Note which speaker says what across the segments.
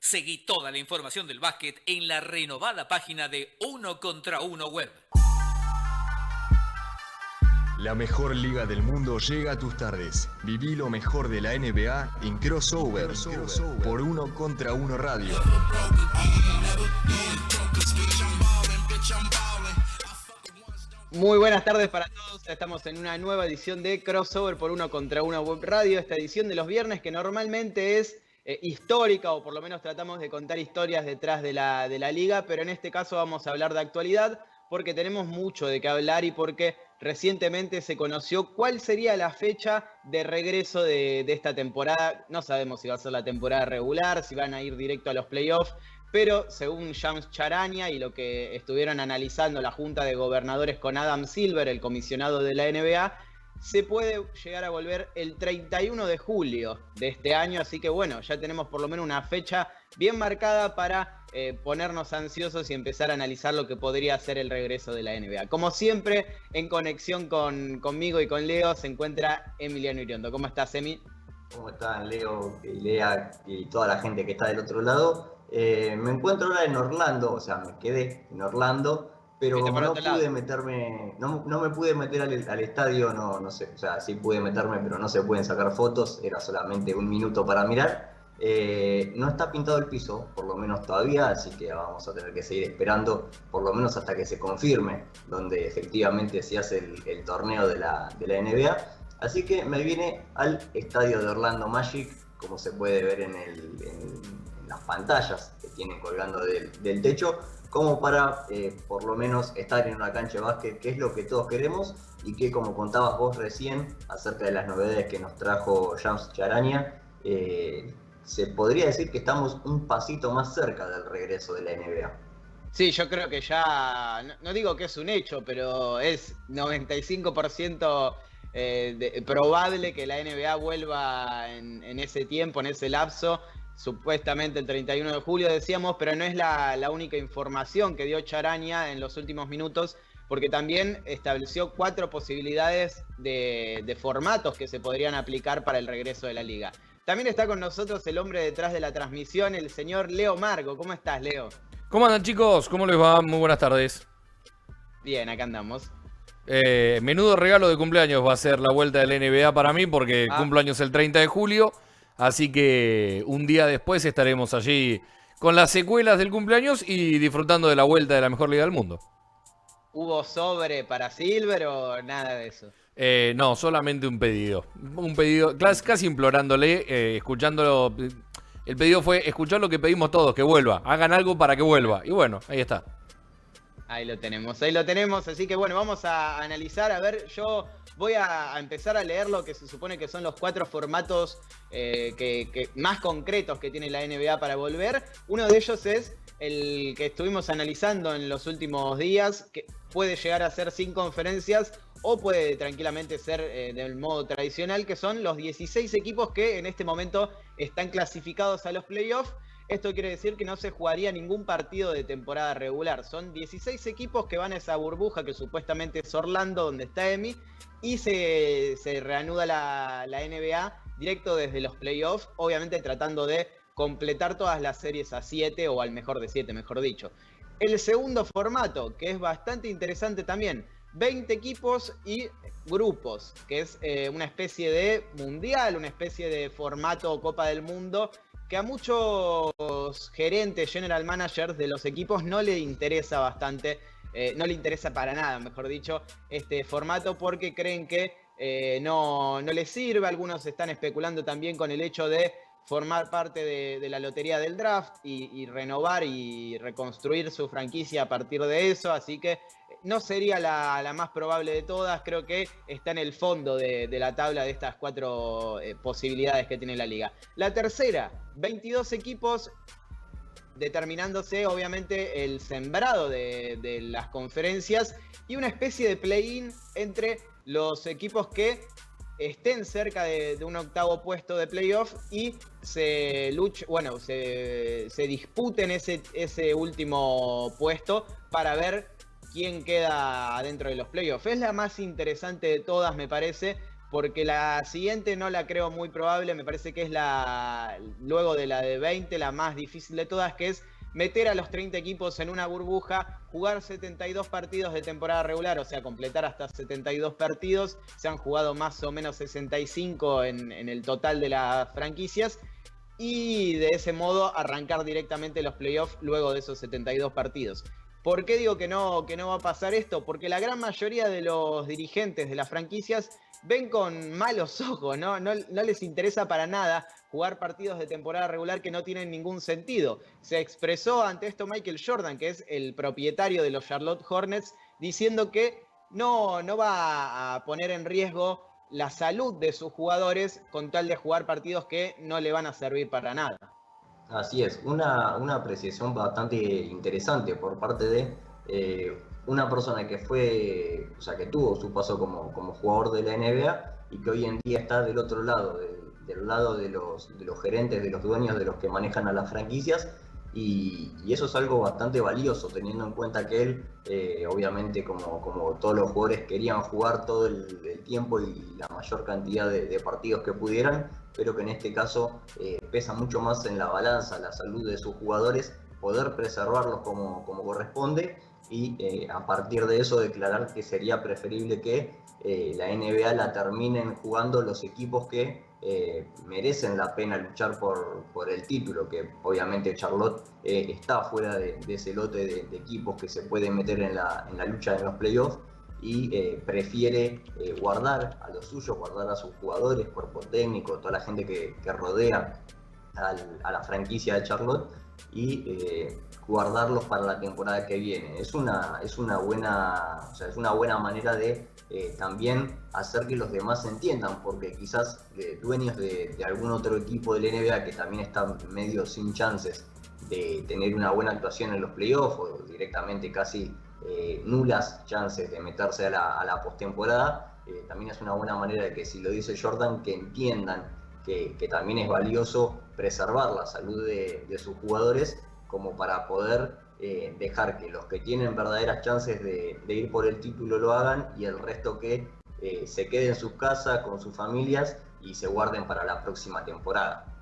Speaker 1: Seguí toda la información del básquet en la renovada página de Uno contra Uno Web.
Speaker 2: La mejor liga del mundo llega a tus tardes. Viví lo mejor de la NBA en Crossover, por Uno contra Uno Radio.
Speaker 3: Muy buenas tardes para todos, estamos en una nueva edición de Crossover por Uno contra Uno Web Radio, esta edición de los viernes que normalmente es histórica, o por lo menos tratamos de contar historias detrás de la liga, pero en este caso vamos a hablar de actualidad porque tenemos mucho de qué hablar y porque recientemente se conoció cuál sería la fecha de regreso de esta temporada. No sabemos si va a ser la temporada regular, si van a ir directo a los playoffs, pero según Shams Charania y lo que estuvieron analizando la Junta de Gobernadores con Adam Silver, el comisionado de la NBA, se puede llegar a volver el 31 de julio de este año, así que bueno, ya tenemos por lo menos una fecha bien marcada para ponernos ansiosos y empezar a analizar lo que podría ser el regreso de la NBA. Como siempre, en conexión conmigo y con Leo, se encuentra Emiliano Iriondo. ¿Cómo estás, Emi?
Speaker 4: ¿Cómo están, Leo y Lea y toda la gente que está del otro lado? Me encuentro ahora en Orlando, o sea, me quedé en Orlando, pero como no pude meterme, no me pude meter al estadio, no sé, o sea, sí pude meterme, pero no se pueden sacar fotos, era solamente un minuto para mirar. No está pintado el piso, por lo menos todavía, así que vamos a tener que seguir esperando, por lo menos hasta que se confirme, donde efectivamente se hace el torneo de la NBA. Así que me vine al estadio de Orlando Magic, como se puede ver en las pantallas que tienen colgando del techo, como para por lo menos estar en una cancha de básquet, que es lo que todos queremos, y que, como contabas vos recién acerca de las novedades que nos trajo Shams Charania, se podría decir que estamos un pasito más cerca del regreso de la NBA.
Speaker 3: Sí, yo creo que ya, no digo que es un hecho, pero es 95% probable que la NBA vuelva en ese tiempo, en ese lapso, supuestamente el 31 de julio decíamos, pero no es la única información que dio Charania en los últimos minutos, porque también estableció 4 posibilidades de formatos que se podrían aplicar para el regreso de la liga. También está con nosotros el hombre detrás de la transmisión, el señor Leo Margo. ¿Cómo estás, Leo?
Speaker 5: ¿Cómo andan, chicos? ¿Cómo les va? Muy buenas tardes.
Speaker 3: Bien, acá andamos.
Speaker 5: Menudo regalo de cumpleaños va a ser la vuelta del NBA para mí, porque cumpleaños el 30 de julio, así que un día después estaremos allí con las secuelas del cumpleaños y disfrutando de la vuelta de la mejor liga del mundo.
Speaker 3: ¿Hubo sobre para Silver o nada de eso?
Speaker 5: No, solamente un pedido, casi implorándole, escuchándolo. El pedido fue escuchar lo que pedimos todos, que vuelva, hagan algo para que vuelva, y bueno, ahí está.
Speaker 3: Ahí lo tenemos, así que bueno, vamos a analizar, a ver, yo voy a empezar a leer lo que se supone que son los 4 formatos que más concretos que tiene la NBA para volver. Uno de ellos es el que estuvimos analizando en los últimos días, que puede llegar a ser sin conferencias o puede tranquilamente ser del modo tradicional, que son los 16 equipos que en este momento están clasificados a los playoffs. Esto quiere decir que no se jugaría ningún partido de temporada regular. Son 16 equipos que van a esa burbuja que supuestamente es Orlando, donde está Emi, y se reanuda la NBA directo desde los playoffs, obviamente tratando de completar todas las series a 7 o al mejor de 7, mejor dicho. El segundo formato, que es bastante interesante también, 20 equipos y grupos, que es una especie de mundial, una especie de formato Copa del Mundo, que a muchos gerentes, general managers de los equipos no le interesa bastante, no le interesa para nada, mejor dicho, este formato, porque creen que no les sirve. Algunos están especulando también con el hecho de formar parte de la lotería del draft y renovar y reconstruir su franquicia a partir de eso, así que no sería la más probable de todas. Creo que está en el fondo de la tabla de estas 4 posibilidades que tiene la liga. La tercera, 22 equipos, determinándose obviamente el sembrado de las conferencias y una especie de play-in entre los equipos que estén cerca de un octavo puesto de playoff y se disputen ese último puesto para ver quién queda dentro de los playoffs. Es la más interesante de todas, me parece, porque la siguiente no la creo muy probable, me parece que es luego de la de 20, la más difícil de todas, que es meter a los 30 equipos en una burbuja, jugar 72 partidos de temporada regular, o sea, completar hasta 72 partidos. Se han jugado más o menos 65 en el total de las franquicias, y de ese modo arrancar directamente los playoffs luego de esos 72 partidos. ¿Por qué digo que no va a pasar esto? Porque la gran mayoría de los dirigentes de las franquicias ven con malos ojos, ¿no? No les interesa para nada jugar partidos de temporada regular que no tienen ningún sentido. Se expresó ante esto Michael Jordan, que es el propietario de los Charlotte Hornets, diciendo que no va a poner en riesgo la salud de sus jugadores con tal de jugar partidos que no le van a servir para nada.
Speaker 4: Así es, una apreciación bastante interesante por parte de una persona que fue, o sea, que tuvo su paso como jugador de la NBA y que hoy en día está del otro lado, del lado de los gerentes, de los dueños, de los que manejan a las franquicias, y eso es algo bastante valioso, teniendo en cuenta que él, obviamente como todos los jugadores, querían jugar todo el tiempo y la mayor cantidad de partidos que pudieran, pero que en este caso pesa mucho más en la balanza la salud de sus jugadores, poder preservarlos como corresponde, y a partir de eso declarar que sería preferible que la NBA la terminen jugando los equipos que merecen la pena luchar por el título, que obviamente Charlotte está fuera de ese lote de equipos que se pueden meter en la lucha en los playoffs, y prefiere guardar a los suyos, guardar a sus jugadores, cuerpo técnico, toda la gente que rodea a la franquicia de Charlotte, y guardarlos para la temporada que viene. Es una buena manera de también hacer que los demás se entiendan, porque quizás dueños de algún otro equipo de la NBA que también están medio sin chances de tener una buena actuación en los playoffs, o directamente casi nulas chances de meterse a la postemporada, también es una buena manera de que, si lo dice Jordan, que entiendan que también es valioso preservar la salud de sus jugadores, como para poder dejar que los que tienen verdaderas chances de ir por el título lo hagan, y el resto que se quede en sus casas con sus familias y se guarden para la próxima temporada.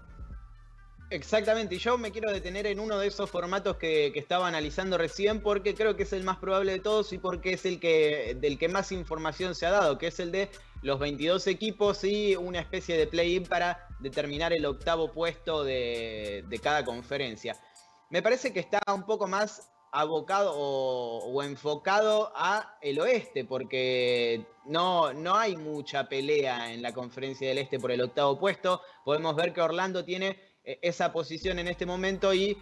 Speaker 3: Exactamente, y yo me quiero detener en uno de esos formatos que estaba analizando recién, porque creo que es el más probable de todos y porque es del que más información se ha dado, que es el de los 22 equipos y una especie de play-in para determinar el octavo puesto de cada conferencia. Me parece que está un poco más abocado o enfocado a el oeste, porque no hay mucha pelea en la conferencia del este por el octavo puesto. Podemos ver que Orlando tiene esa posición en este momento y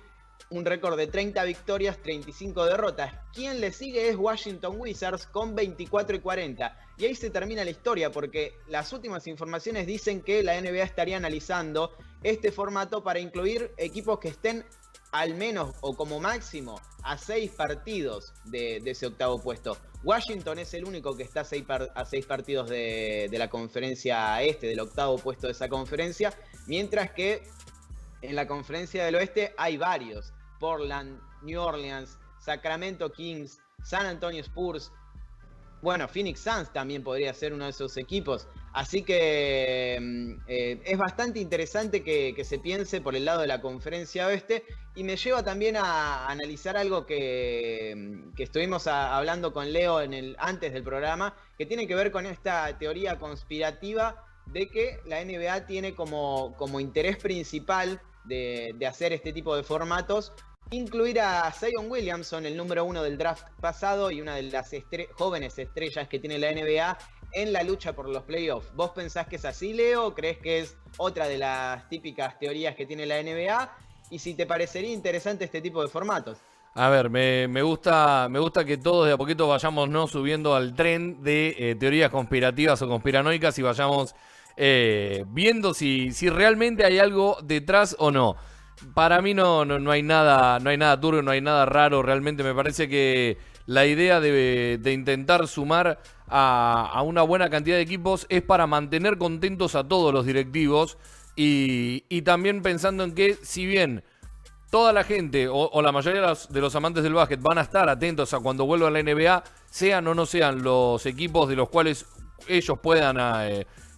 Speaker 3: un récord de 30 victorias, 35 derrotas. Quien le sigue es Washington Wizards con 24 y 40. Y ahí se termina la historia, porque las últimas informaciones dicen que la NBA estaría analizando este formato para incluir equipos que estén al menos o como máximo a 6 partidos de ese octavo puesto. Washington es el único que está a 6 partidos de la conferencia este, del octavo puesto de esa conferencia, mientras que en la conferencia del oeste hay varios: Portland, New Orleans, Sacramento Kings, San Antonio Spurs. Bueno, Phoenix Suns también podría ser uno de esos equipos. Así que es bastante interesante que se piense por el lado de la conferencia oeste, y me lleva también a analizar algo que estuvimos hablando con Leo antes del programa, que tiene que ver con esta teoría conspirativa de que la NBA tiene como interés principal de hacer este tipo de formatos incluir a Zion Williamson, el número 1 del draft pasado y una de las jóvenes estrellas que tiene la NBA, en la lucha por los playoffs. ¿Vos pensás que es así, Leo, o crees que es otra de las típicas teorías que tiene la NBA? Y si te parecería interesante este tipo de formatos.
Speaker 5: A ver, me gusta que todos de a poquito vayamos subiendo al tren de teorías conspirativas o conspiranoicas, y vayamos viendo si realmente hay algo detrás o no. Para mí no hay nada turbio, no hay nada raro. Realmente me parece que la idea de intentar sumar a una buena cantidad de equipos es para mantener contentos a todos los directivos, y también pensando en que, si bien toda la gente o la mayoría de los amantes del básquet van a estar atentos a cuando vuelva a la NBA, sean o no sean los equipos de los cuales ellos puedan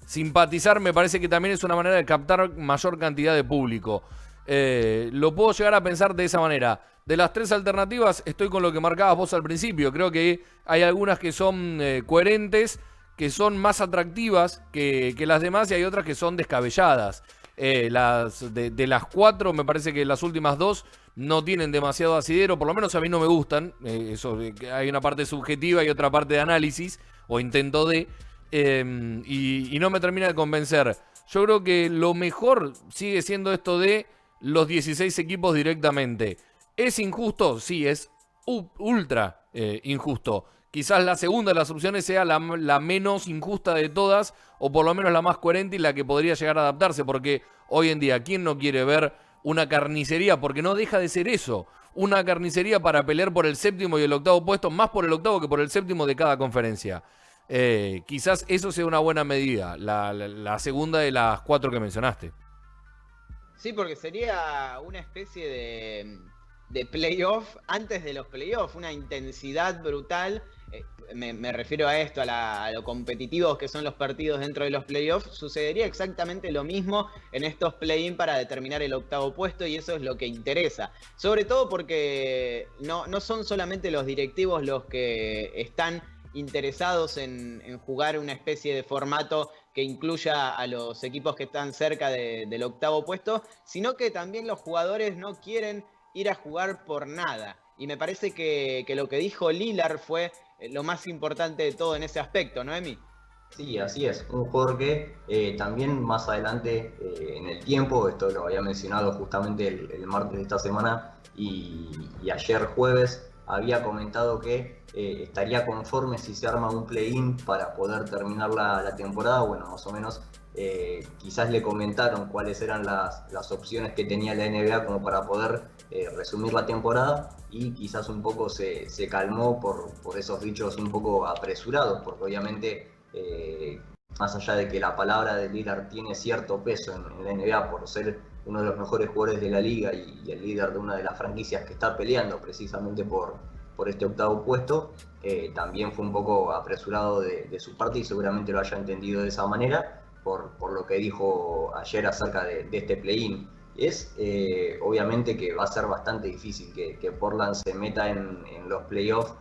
Speaker 5: simpatizar me parece que también es una manera de captar mayor cantidad de público. Lo puedo llegar a pensar de esa manera. De las 3 alternativas estoy con lo que marcabas vos al principio. Creo que hay algunas que son coherentes, que son más atractivas que las demás, y hay otras que son descabelladas. De las 4 me parece que las últimas 2 no tienen demasiado asidero, por lo menos a mí no me gustan. Eso, hay una parte subjetiva y otra parte de análisis, o intento de, y no me termina de convencer. Yo creo que lo mejor sigue siendo esto de los 16 equipos directamente. ¿Es injusto? Sí, es ultra injusto. Quizás la segunda de las opciones sea la menos injusta de todas, o por lo menos la más coherente y la que podría llegar a adaptarse, porque hoy en día, ¿quién no quiere ver una carnicería? Porque no deja de ser eso, una carnicería para pelear por el 7º y el 8º puesto, más por el 8º que por el 7º de cada conferencia. Quizás eso sea una buena medida, la segunda de las 4 que mencionaste.
Speaker 3: Sí, porque sería una especie de playoff antes de los playoffs, una intensidad brutal. Me refiero a esto, a lo competitivos que son los partidos dentro de los playoffs. Sucedería exactamente lo mismo en estos play-in para determinar el 8º puesto, y eso es lo que interesa. Sobre todo porque no son solamente los directivos los que están interesados en jugar una especie de formato que incluya a los equipos que están cerca del 8º puesto, sino que también los jugadores no quieren ir a jugar por nada. Y me parece que lo que dijo Lillard fue lo más importante de todo en ese aspecto, ¿no, Emi?
Speaker 4: Sí, así es. Un jugador que también más adelante en el tiempo, esto lo había mencionado justamente el martes de esta semana y ayer jueves, había comentado que estaría conforme si se arma un play-in para poder terminar la temporada. Bueno, más o menos quizás le comentaron cuáles eran las opciones que tenía la NBA como para poder resumir la temporada, y quizás un poco se calmó por esos dichos un poco apresurados, porque obviamente más allá de que la palabra de Lillard tiene cierto peso en la NBA por ser uno de los mejores jugadores de la liga y el líder de una de las franquicias que está peleando precisamente por este 8º puesto, también fue un poco apresurado de su parte, y seguramente lo haya entendido de esa manera por lo que dijo ayer acerca de este play-in. Es obviamente que va a ser bastante difícil que Portland se meta en los playoffs,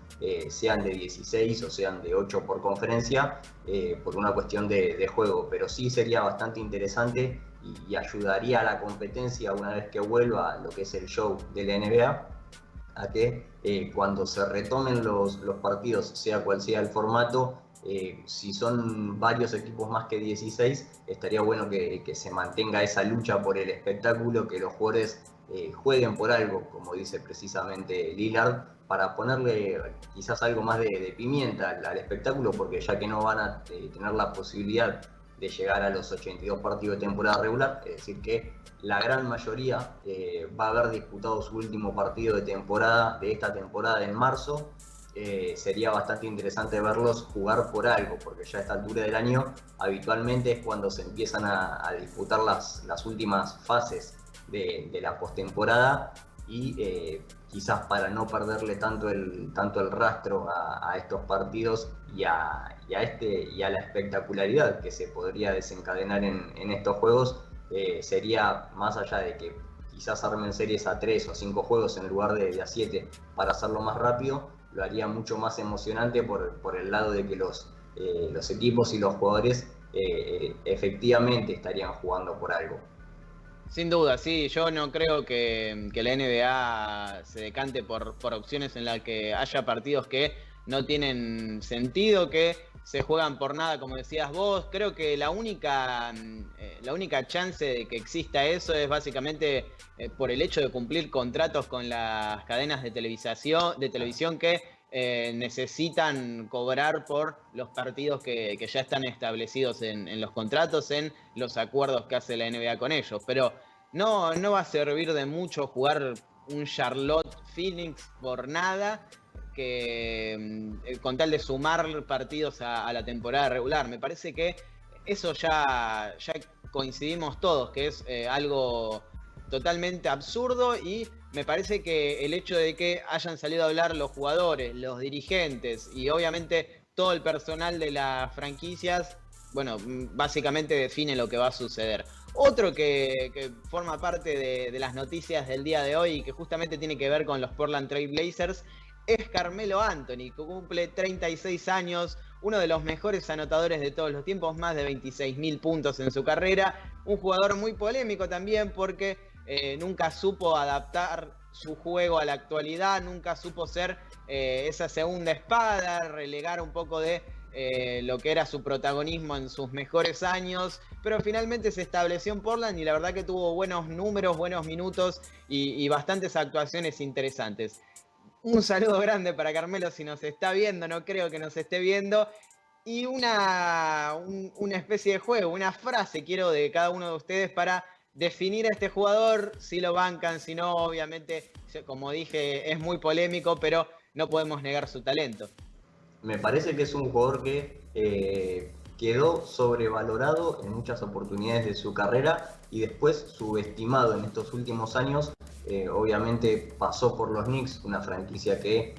Speaker 4: sean de 16 o sean de 8 por conferencia, por una cuestión de juego, pero sí sería bastante interesante y ayudaría a la competencia una vez que vuelva lo que es el show de la NBA, a que cuando se retomen los partidos, sea cual sea el formato, si son varios equipos más que 16, estaría bueno que se mantenga esa lucha por el espectáculo, que los jugadores jueguen por algo, como dice precisamente Lillard, para ponerle quizás algo más de pimienta al espectáculo, porque ya que no van a tener la posibilidad de llegar a los 82 partidos de temporada regular, es decir que la gran mayoría va a haber disputado su último partido de esta temporada en marzo. Sería bastante interesante verlos jugar por algo, porque ya a esta altura del año habitualmente es cuando se empiezan a disputar las últimas fases de la postemporada, y quizás para no perderle tanto el rastro a estos partidos y a la espectacularidad que se podría desencadenar en estos juegos, sería, más allá de que quizás armen series a 3 o 5 juegos en lugar de a 7 para hacerlo más rápido, lo haría mucho más emocionante por el lado de que los equipos y los jugadores efectivamente estarían jugando por algo.
Speaker 3: Sin duda, sí, yo no creo que la NBA se decante por opciones en las que haya partidos que no tienen sentido, que se juegan por nada, como decías vos. Creo que la única chance de que exista eso es básicamente por el hecho de cumplir contratos con las cadenas de televisión que necesitan cobrar por los partidos que ya están establecidos en los contratos, en los acuerdos que hace la NBA con ellos. Pero no va a servir de mucho jugar un Charlotte Phoenix por nada, que con tal de sumar partidos a la temporada regular. Me parece que eso ya coincidimos todos, que es algo totalmente absurdo, y me parece que el hecho de que hayan salido a hablar los jugadores, los dirigentes y obviamente todo el personal de las franquicias bueno, básicamente define lo que va a suceder. Otro que forma parte de las noticias del día de hoy y que justamente tiene que ver con los Portland Trail Blazers es Carmelo Anthony, que cumple 36 años, uno de los mejores anotadores de todos los tiempos, más de 26.000 puntos en su carrera, un jugador muy polémico también porque nunca supo adaptar su juego a la actualidad, nunca supo ser esa segunda espada, relegar un poco de lo que era su protagonismo en sus mejores años, pero finalmente se estableció en Portland y la verdad que tuvo buenos números, buenos minutos y bastantes actuaciones interesantes. Un saludo grande para Carmelo si nos está viendo, no creo que nos esté viendo. Y una especie de juego, una frase quiero de cada uno de ustedes para definir a este jugador, si lo bancan, si no, obviamente, como dije, es muy polémico, pero no podemos negar su talento.
Speaker 4: Me parece que es un jugador que quedó sobrevalorado en muchas oportunidades de su carrera y después subestimado en estos últimos años. Obviamente pasó por los Knicks, una franquicia que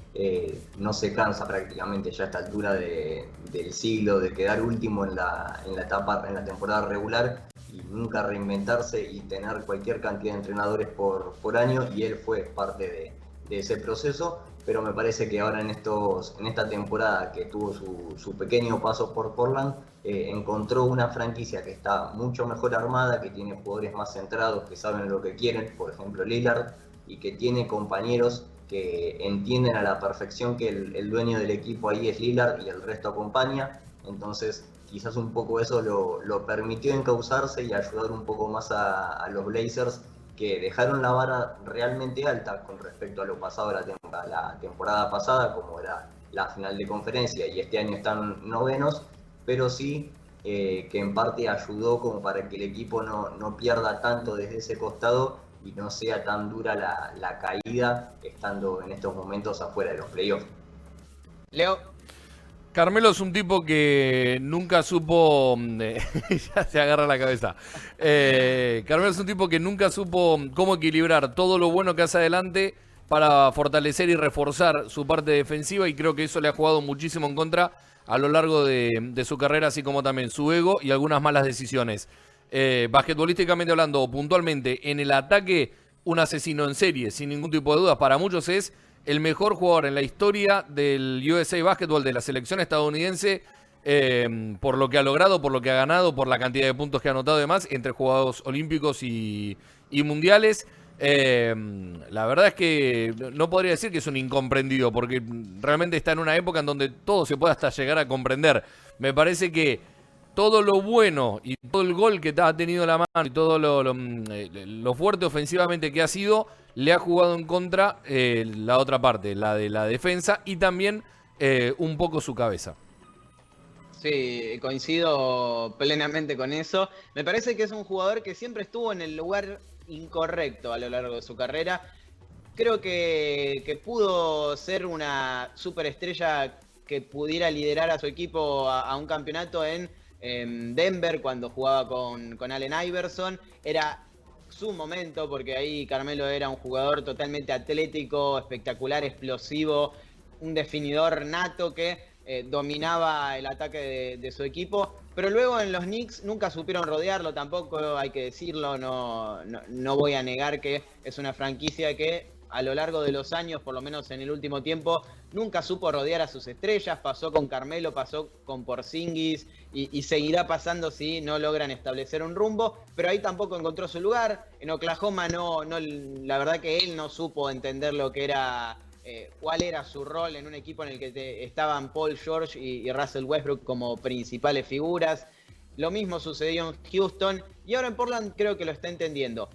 Speaker 4: no se cansa prácticamente ya a esta altura del siglo de quedar último en la temporada regular y nunca reinventarse y tener cualquier cantidad de entrenadores por año, y él fue parte de ese proceso. Pero me parece que ahora en esta temporada que tuvo su pequeño paso por Portland, encontró una franquicia que está mucho mejor armada, que tiene jugadores más centrados, que saben lo que quieren, por ejemplo Lillard, y que tiene compañeros que entienden a la perfección que el dueño del equipo ahí es Lillard y el resto acompaña. Entonces quizás un poco eso lo permitió encauzarse y ayudar un poco más a los Blazers, que dejaron la vara realmente alta con respecto a lo pasado la temporada pasada, como era la final de conferencia, y este año están novenos, pero sí que en parte ayudó como para que el equipo no pierda tanto desde ese costado y no sea tan dura la caída estando en estos momentos afuera de los playoffs.
Speaker 3: Leo.
Speaker 5: Carmelo es un tipo que nunca supo... ya se agarra la cabeza. Carmelo es un tipo que nunca supo cómo equilibrar todo lo bueno que hace adelante para fortalecer y reforzar su parte defensiva, y creo que eso le ha jugado muchísimo en contra a lo largo de su carrera, así como también su ego y algunas malas decisiones. Basquetbolísticamente hablando, o puntualmente, en el ataque, un asesino en serie, sin ningún tipo de dudas. Para muchos es el mejor jugador en la historia del USA Basketball, de la selección estadounidense, por lo que ha logrado, por lo que ha ganado, por la cantidad de puntos que ha anotado, además, entre Juegos Olímpicos y Mundiales. La verdad es que no podría decir que es un incomprendido, porque realmente está en una época en donde todo se puede hasta llegar a comprender. Me parece que todo lo bueno y todo el gol que ha tenido la mano y todo lo fuerte ofensivamente que ha sido, le ha jugado en contra la otra parte, la de la defensa, y también un poco su cabeza.
Speaker 3: Sí, coincido plenamente con eso. Me parece que es un jugador que siempre estuvo en el lugar incorrecto a lo largo de su carrera. Creo que pudo ser una superestrella que pudiera liderar a su equipo a un campeonato en Denver cuando jugaba con Allen Iverson. Era su momento, porque ahí Carmelo era un jugador totalmente atlético, espectacular, explosivo, un definidor nato que dominaba el ataque de su equipo, pero luego en los Knicks nunca supieron rodearlo tampoco, hay que decirlo. No voy a negar que es una franquicia que a lo largo de los años, por lo menos en el último tiempo, nunca supo rodear a sus estrellas. Pasó con Carmelo, pasó con Porzingis y seguirá pasando si no logran establecer un rumbo, pero ahí tampoco encontró su lugar. En Oklahoma la verdad que él no supo entender lo que era, cuál era su rol en un equipo en el que estaban Paul George y Russell Westbrook como principales figuras. Lo mismo sucedió en Houston y ahora en Portland creo que lo está entendiendo.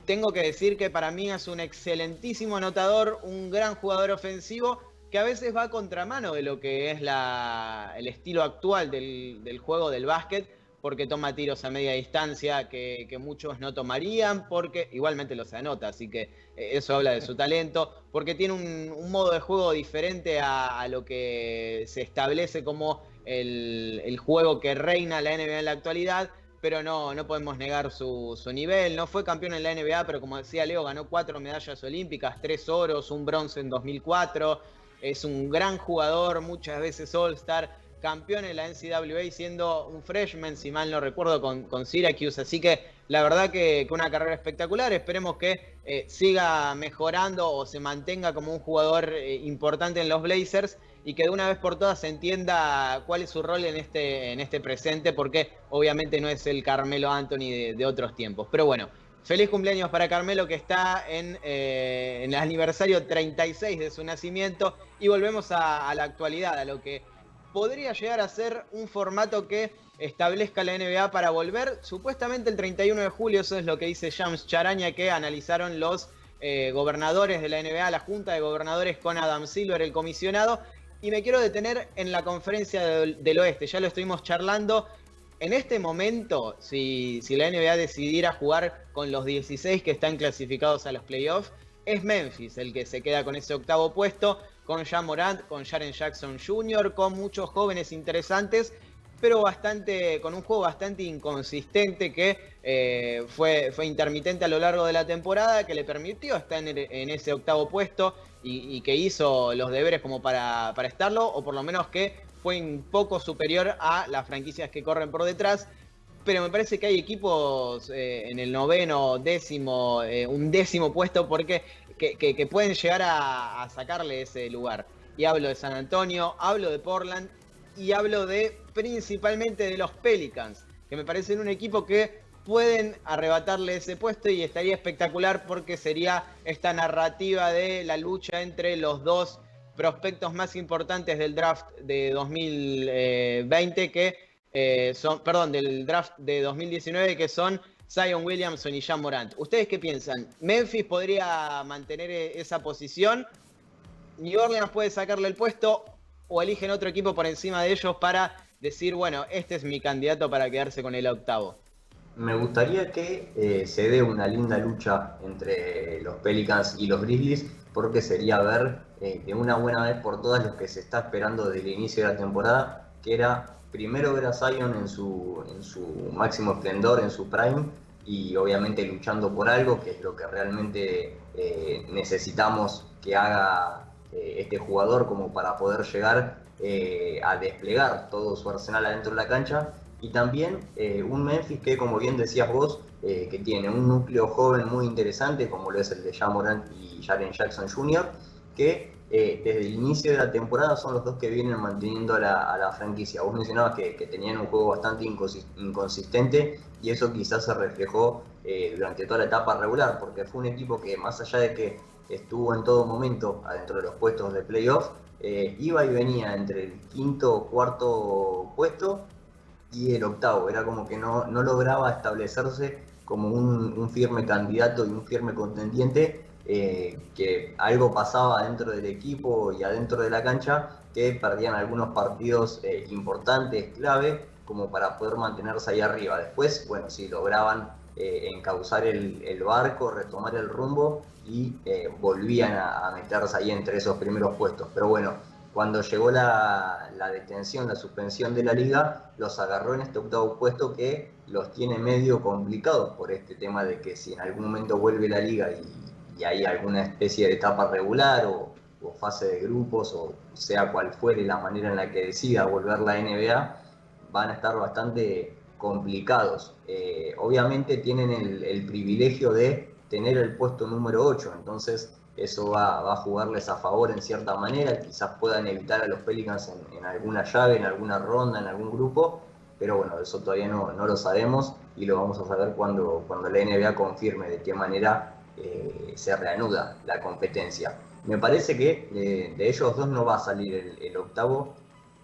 Speaker 3: Tengo que decir que para mí es un excelentísimo anotador, un gran jugador ofensivo, que a veces va a contramano de lo que es el estilo actual del juego del básquet, porque toma tiros a media distancia que muchos no tomarían, porque igualmente los anota, así que eso habla de su talento, porque tiene un modo de juego diferente a lo que se establece como el juego que reina la NBA en la actualidad. Pero no podemos negar su nivel. No fue campeón en la NBA, pero como decía Leo, ganó 4 medallas olímpicas, 3 oros, un bronce en 2004. Es un gran jugador, muchas veces All-Star. campeón en la NCAA siendo un freshman, si mal no recuerdo, con Syracuse. Así que la verdad que una carrera espectacular. Esperemos que siga mejorando o se mantenga como un jugador importante en los Blazers y que de una vez por todas se entienda cuál es su rol en este presente, porque obviamente no es el Carmelo Anthony de otros tiempos. Pero bueno, feliz cumpleaños para Carmelo, que está en el aniversario 36 de su nacimiento. Y volvemos a la actualidad, a lo que podría llegar a ser un formato que establezca la NBA para volver supuestamente el 31 de julio. Eso es lo que dice Shams Charania, que analizaron los gobernadores de la NBA, la Junta de Gobernadores, con Adam Silver, el comisionado. Y me quiero detener en la conferencia del oeste. Ya lo estuvimos charlando. En este momento, si la NBA decidiera jugar con los 16 que están clasificados a los playoffs, es Memphis el que se queda con ese octavo puesto, con Ja Morant, con Jaren Jackson Jr., con muchos jóvenes interesantes, pero con un juego bastante inconsistente que fue intermitente a lo largo de la temporada, que le permitió estar en ese octavo puesto y que hizo los deberes como para estarlo, o por lo menos que fue un poco superior a las franquicias que corren por detrás. Pero me parece que hay equipos en el noveno, décimo, un décimo puesto que pueden llegar a sacarle ese lugar. Y hablo de San Antonio, hablo de Portland y hablo principalmente de los Pelicans, que me parecen un equipo que pueden arrebatarle ese puesto, y estaría espectacular porque sería esta narrativa de la lucha entre los dos prospectos más importantes del draft de 2020 del draft de 2019, que son Zion Williamson y Ja Morant. ¿Ustedes qué piensan? ¿Memphis podría mantener esa posición? ¿New Orleans puede sacarle el puesto? ¿O eligen otro equipo por encima de ellos para decir, bueno, este es mi candidato para quedarse con el octavo?
Speaker 4: Me gustaría que se dé una linda lucha entre los Pelicans y los Grizzlies, porque sería ver de una buena vez por todas lo que se está esperando desde el inicio de la temporada, que era primero ver a Zion en su máximo esplendor, en su prime, y obviamente luchando por algo, que es lo que realmente necesitamos que haga este jugador como para poder llegar a desplegar todo su arsenal adentro de la cancha. Y también un Memphis que, como bien decías vos, que tiene un núcleo joven muy interesante, como lo es el de Ja Morant y Jaren Jackson Jr., que desde el inicio de la temporada son los dos que vienen manteniendo a la franquicia. Vos mencionabas que tenían un juego bastante inconsistente, y eso quizás se reflejó durante toda la etapa regular, porque fue un equipo que, más allá de que estuvo en todo momento adentro de los puestos de playoff, iba y venía entre el quinto o cuarto puesto y el octavo. Era como que no lograba establecerse como un firme candidato y un firme contendiente, que algo pasaba dentro del equipo y adentro de la cancha, que perdían algunos partidos importantes, clave, como para poder mantenerse ahí arriba. Después, bueno, sí, lograban encauzar el barco, retomar el rumbo y volvían a meterse ahí entre esos primeros puestos. Pero bueno, cuando llegó la detención, la suspensión de la liga, los agarró en este octavo puesto, que los tiene medio complicados por este tema de que si en algún momento vuelve la liga y hay alguna especie de etapa regular o fase de grupos, o sea cual fuere la manera en la que decida volver la NBA, van a estar bastante complicados. Obviamente tienen el privilegio de tener el puesto número 8, entonces eso va a jugarles a favor en cierta manera. Quizás puedan evitar a los Pelicans en alguna llave, en alguna ronda, en algún grupo, pero bueno, eso todavía no lo sabemos, y lo vamos a saber cuando la NBA confirme de qué manera se reanuda la competencia. Me parece que de ellos dos no va a salir el octavo,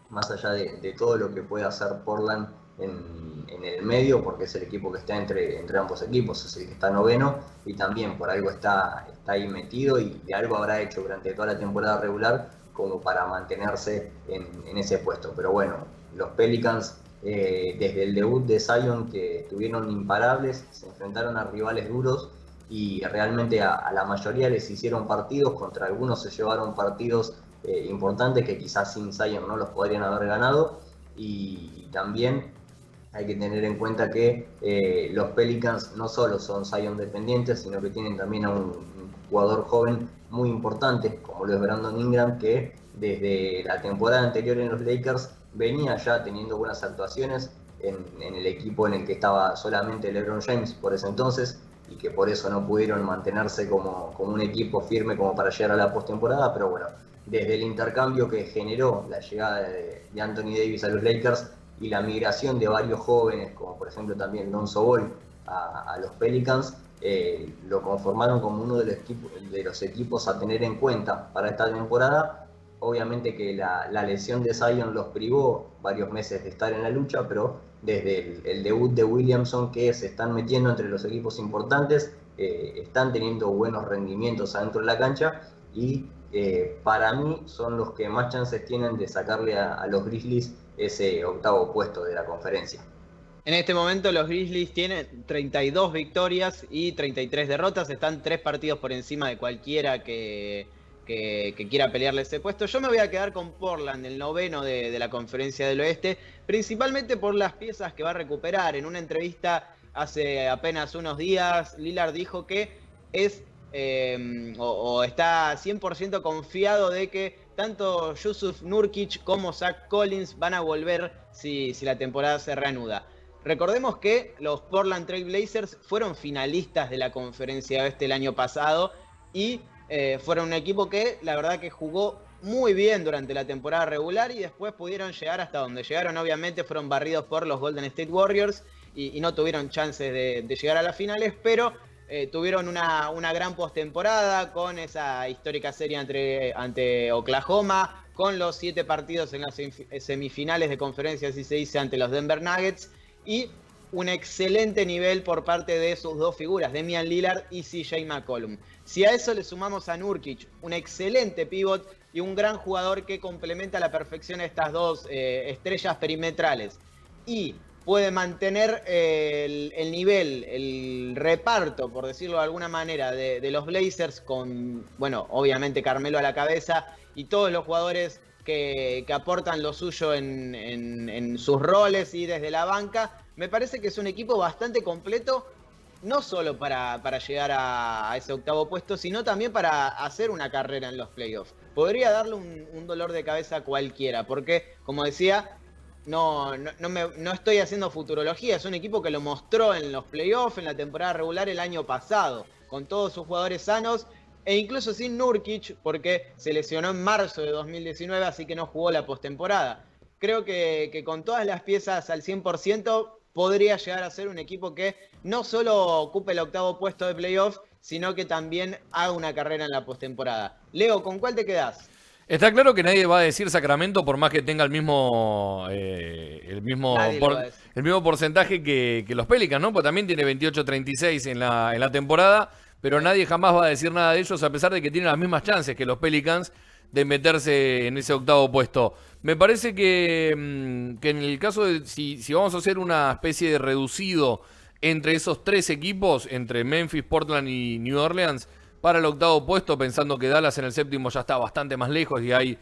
Speaker 4: más allá de todo lo que pueda hacer Portland en el medio, porque es el equipo que está entre ambos equipos, es el que está noveno, y también por algo está ahí metido, y de algo habrá hecho durante toda la temporada regular como para mantenerse en ese puesto. Pero bueno, los Pelicans, desde el debut de Zion, que estuvieron imparables, se enfrentaron a rivales duros, y realmente a la mayoría les hicieron partidos. Contra algunos se llevaron partidos importantes que quizás sin Zion no los podrían haber ganado, y también hay que tener en cuenta que los Pelicans no solo son Zion dependientes, sino que tienen también a un jugador joven muy importante, como lo es Brandon Ingram, que desde la temporada anterior en los Lakers venía ya teniendo buenas actuaciones en el equipo en el que estaba solamente LeBron James por ese entonces, y que por eso no pudieron mantenerse como un equipo firme como para llegar a la postemporada. Pero bueno, desde el intercambio que generó la llegada de Anthony Davis a los Lakers y la migración de varios jóvenes, como por ejemplo también Lonzo Ball a los Pelicans, lo conformaron como uno de los equipos a tener en cuenta para esta temporada. Obviamente que la lesión de Zion los privó varios meses de estar en la lucha, pero desde el debut de Williamson, que se están metiendo entre los equipos importantes, están teniendo buenos rendimientos adentro de la cancha, y para mí son los que más chances tienen de sacarle a los Grizzlies ese octavo puesto de la conferencia.
Speaker 3: En este momento los Grizzlies tienen 32 victorias y 33 derrotas, están 3 partidos por encima de cualquiera que quiera pelearle ese puesto. Yo me voy a quedar con Portland, el noveno de la Conferencia del Oeste, principalmente por las piezas que va a recuperar. En una entrevista hace apenas unos días, Lillard dijo que es está 100% confiado de que tanto Jusuf Nurkic como Zach Collins van a volver si la temporada se reanuda. Recordemos que los Portland Trail Blazers fueron finalistas de la Conferencia Oeste el año pasado y fueron un equipo que la verdad que jugó muy bien durante la temporada regular y después pudieron llegar hasta donde llegaron. Obviamente fueron barridos por los Golden State Warriors y no tuvieron chances de llegar a las finales, pero tuvieron una gran postemporada con esa histórica serie ante Oklahoma, con los 7 partidos en las semifinales de conferencia, así se dice, ante los Denver Nuggets, y un excelente nivel por parte de sus dos figuras, Damian Lillard y CJ McCollum. Si a eso le sumamos a Nurkic, un excelente pivot y un gran jugador que complementa a la perfección a estas dos estrellas perimetrales, y puede mantener el nivel, el reparto, por decirlo de alguna manera, de los Blazers con, bueno, obviamente Carmelo a la cabeza y todos los jugadores que aportan lo suyo en sus roles y desde la banca, me parece que es un equipo bastante completo, no solo para llegar a ese octavo puesto, sino también para hacer una carrera en los playoffs. Podría darle un dolor de cabeza a cualquiera, porque, como decía, no estoy haciendo futurología, es un equipo que lo mostró en los playoffs, en la temporada regular el año pasado, con todos sus jugadores sanos, e incluso sin Nurkic, porque se lesionó en marzo de 2019, así que no jugó la postemporada. Creo que con todas las piezas al 100%, podría llegar a ser un equipo que no solo ocupe el octavo puesto de playoff, sino que también haga una carrera en la postemporada. Leo, ¿con cuál te quedás?
Speaker 5: Está claro que nadie va a decir Sacramento por más que tenga el mismo porcentaje que los Pelicans, ¿no? Pues también tiene 28-36 en la temporada, pero nadie jamás va a decir nada de ellos, a pesar de que tienen las mismas chances que los Pelicans de meterse en ese octavo puesto. Me parece que en el caso de si vamos a hacer una especie de reducido entre esos 3 equipos, entre Memphis, Portland y New Orleans, para el octavo puesto, pensando que Dallas en el séptimo ya está bastante más lejos y hay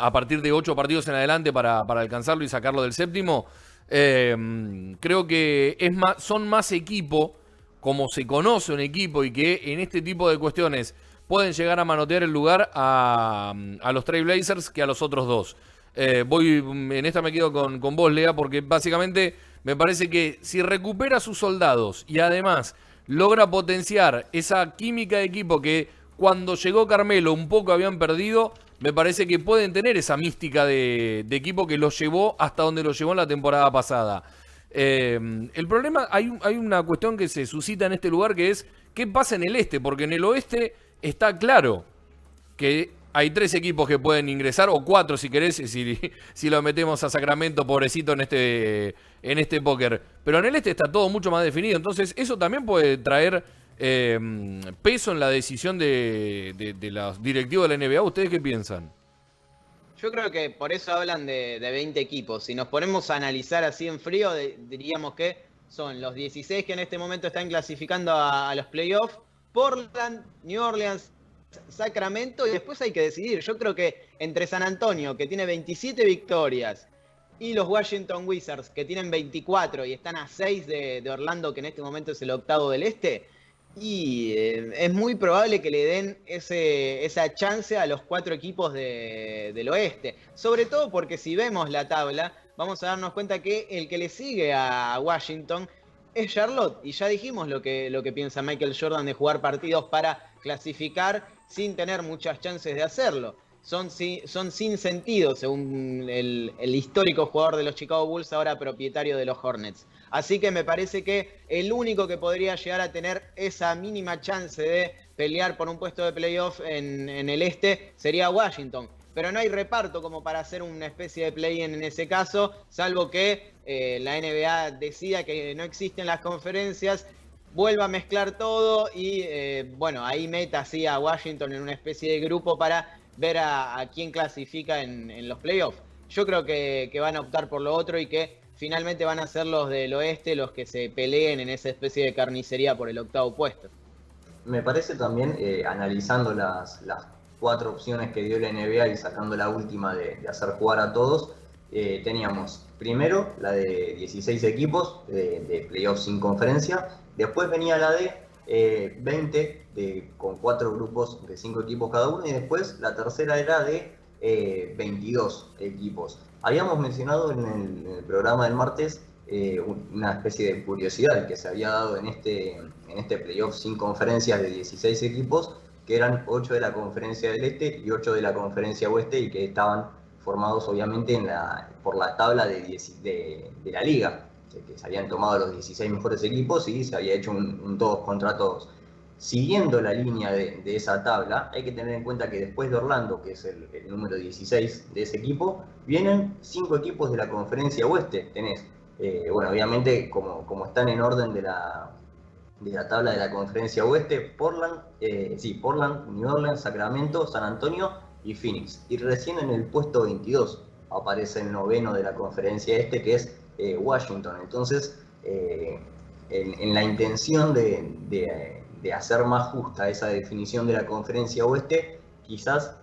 Speaker 5: a partir de 8 partidos en adelante para alcanzarlo y sacarlo del séptimo, creo que son más equipo, como se conoce un equipo y que en este tipo de cuestiones pueden llegar a manotear el lugar a los Trail Blazers que a los otros dos. En esta me quedo con vos, Lea, porque básicamente me parece que si recupera a sus soldados y además logra potenciar esa química de equipo que cuando llegó Carmelo un poco habían perdido, me parece que pueden tener esa mística de equipo que los llevó hasta donde los llevó en la temporada pasada. El problema, hay una cuestión que se suscita en este lugar, que es ¿qué pasa en el este? Porque en el oeste está claro que hay 3 equipos que pueden ingresar, o 4 si querés, si lo metemos a Sacramento, pobrecito, en este póker. Pero en el este está todo mucho más definido. Entonces eso también puede traer peso en la decisión de los directivos de la NBA. ¿Ustedes qué piensan?
Speaker 3: Yo creo que por eso hablan de 20 equipos. Si nos ponemos a analizar así en frío, diríamos que son los 16 que en este momento están clasificando a los playoffs, Portland, New Orleans, Sacramento, y después hay que decidir. Yo creo que entre San Antonio, que tiene 27 victorias, y los Washington Wizards, que tienen 24 y están a 6 de Orlando, que en este momento es el octavo del este, Y es muy probable que le den esa chance a los 4 equipos del oeste. Sobre todo porque si vemos la tabla, vamos a darnos cuenta que el que le sigue a Washington es Charlotte. Y ya dijimos lo que piensa Michael Jordan de jugar partidos para clasificar sin tener muchas chances de hacerlo. Son sin sentido, según el histórico jugador de los Chicago Bulls, ahora propietario de los Hornets. Así que me parece que el único que podría llegar a tener esa mínima chance de pelear por un puesto de playoff en el este sería Washington. Pero no hay reparto como para hacer una especie de play-in en ese caso, salvo que la NBA decida que no existen las conferencias, vuelva a mezclar todo y ahí meta así a Washington en una especie de grupo para ver a quién clasifica en los playoffs. Yo creo que van a optar por lo otro y que finalmente van a ser los del oeste los que se peleen en esa especie de carnicería por el 8º puesto.
Speaker 4: Me parece también, analizando las 4 opciones que dio la NBA y sacando la última de hacer jugar a todos, teníamos primero la de 16 equipos de playoffs sin conferencia, después venía la de 20 con 4 grupos de 5 equipos cada uno, y después la tercera era de 22 equipos. Habíamos mencionado en el programa del martes una especie de curiosidad que se había dado en este playoff sin conferencias de 16 equipos, que eran 8 de la conferencia del este y 8 de la conferencia oeste, y que estaban formados obviamente por la tabla de la liga, que se habían tomado los 16 mejores equipos y se había hecho un todos contra todos. Siguiendo la línea de esa tabla, hay que tener en cuenta que después de Orlando, que es el número 16 de ese equipo, vienen 5 equipos de la conferencia oeste. Tenés, obviamente, como están en orden de la tabla de la conferencia oeste, Portland, New Orleans, Sacramento, San Antonio y Phoenix. Y recién en el puesto 22 aparece el 9º de la conferencia este, que es Washington. Entonces, en la intención de hacer más justa esa definición de la conferencia oeste, quizás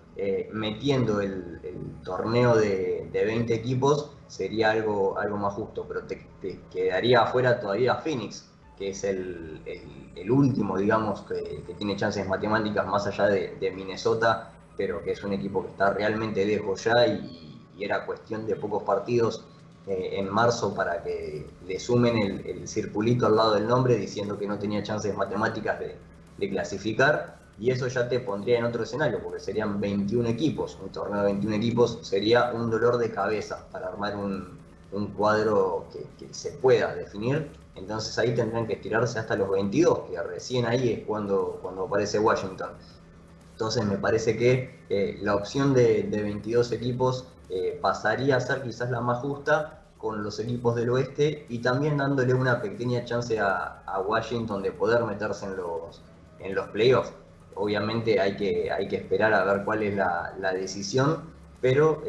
Speaker 4: metiendo el torneo de 20 equipos sería algo más justo, pero te quedaría afuera todavía Phoenix, que es el último, digamos, que tiene chances matemáticas más allá de Minnesota, pero que es un equipo que está realmente lejos ya y era cuestión de pocos partidos en marzo para que le sumen el circulito al lado del nombre diciendo que no tenía chances matemáticas de clasificar, y eso ya te pondría en otro escenario porque serían 21 equipos. Un torneo de 21 equipos sería un dolor de cabeza para armar un cuadro que se pueda definir. Entonces ahí tendrán que estirarse hasta los 22, que recién ahí es cuando aparece Washington. Entonces me parece que la opción de 22 equipos pasaría a ser quizás la más justa con los equipos del oeste, y también dándole una pequeña chance a Washington de poder meterse en los playoffs. Obviamente hay que esperar a ver cuál es la decisión, pero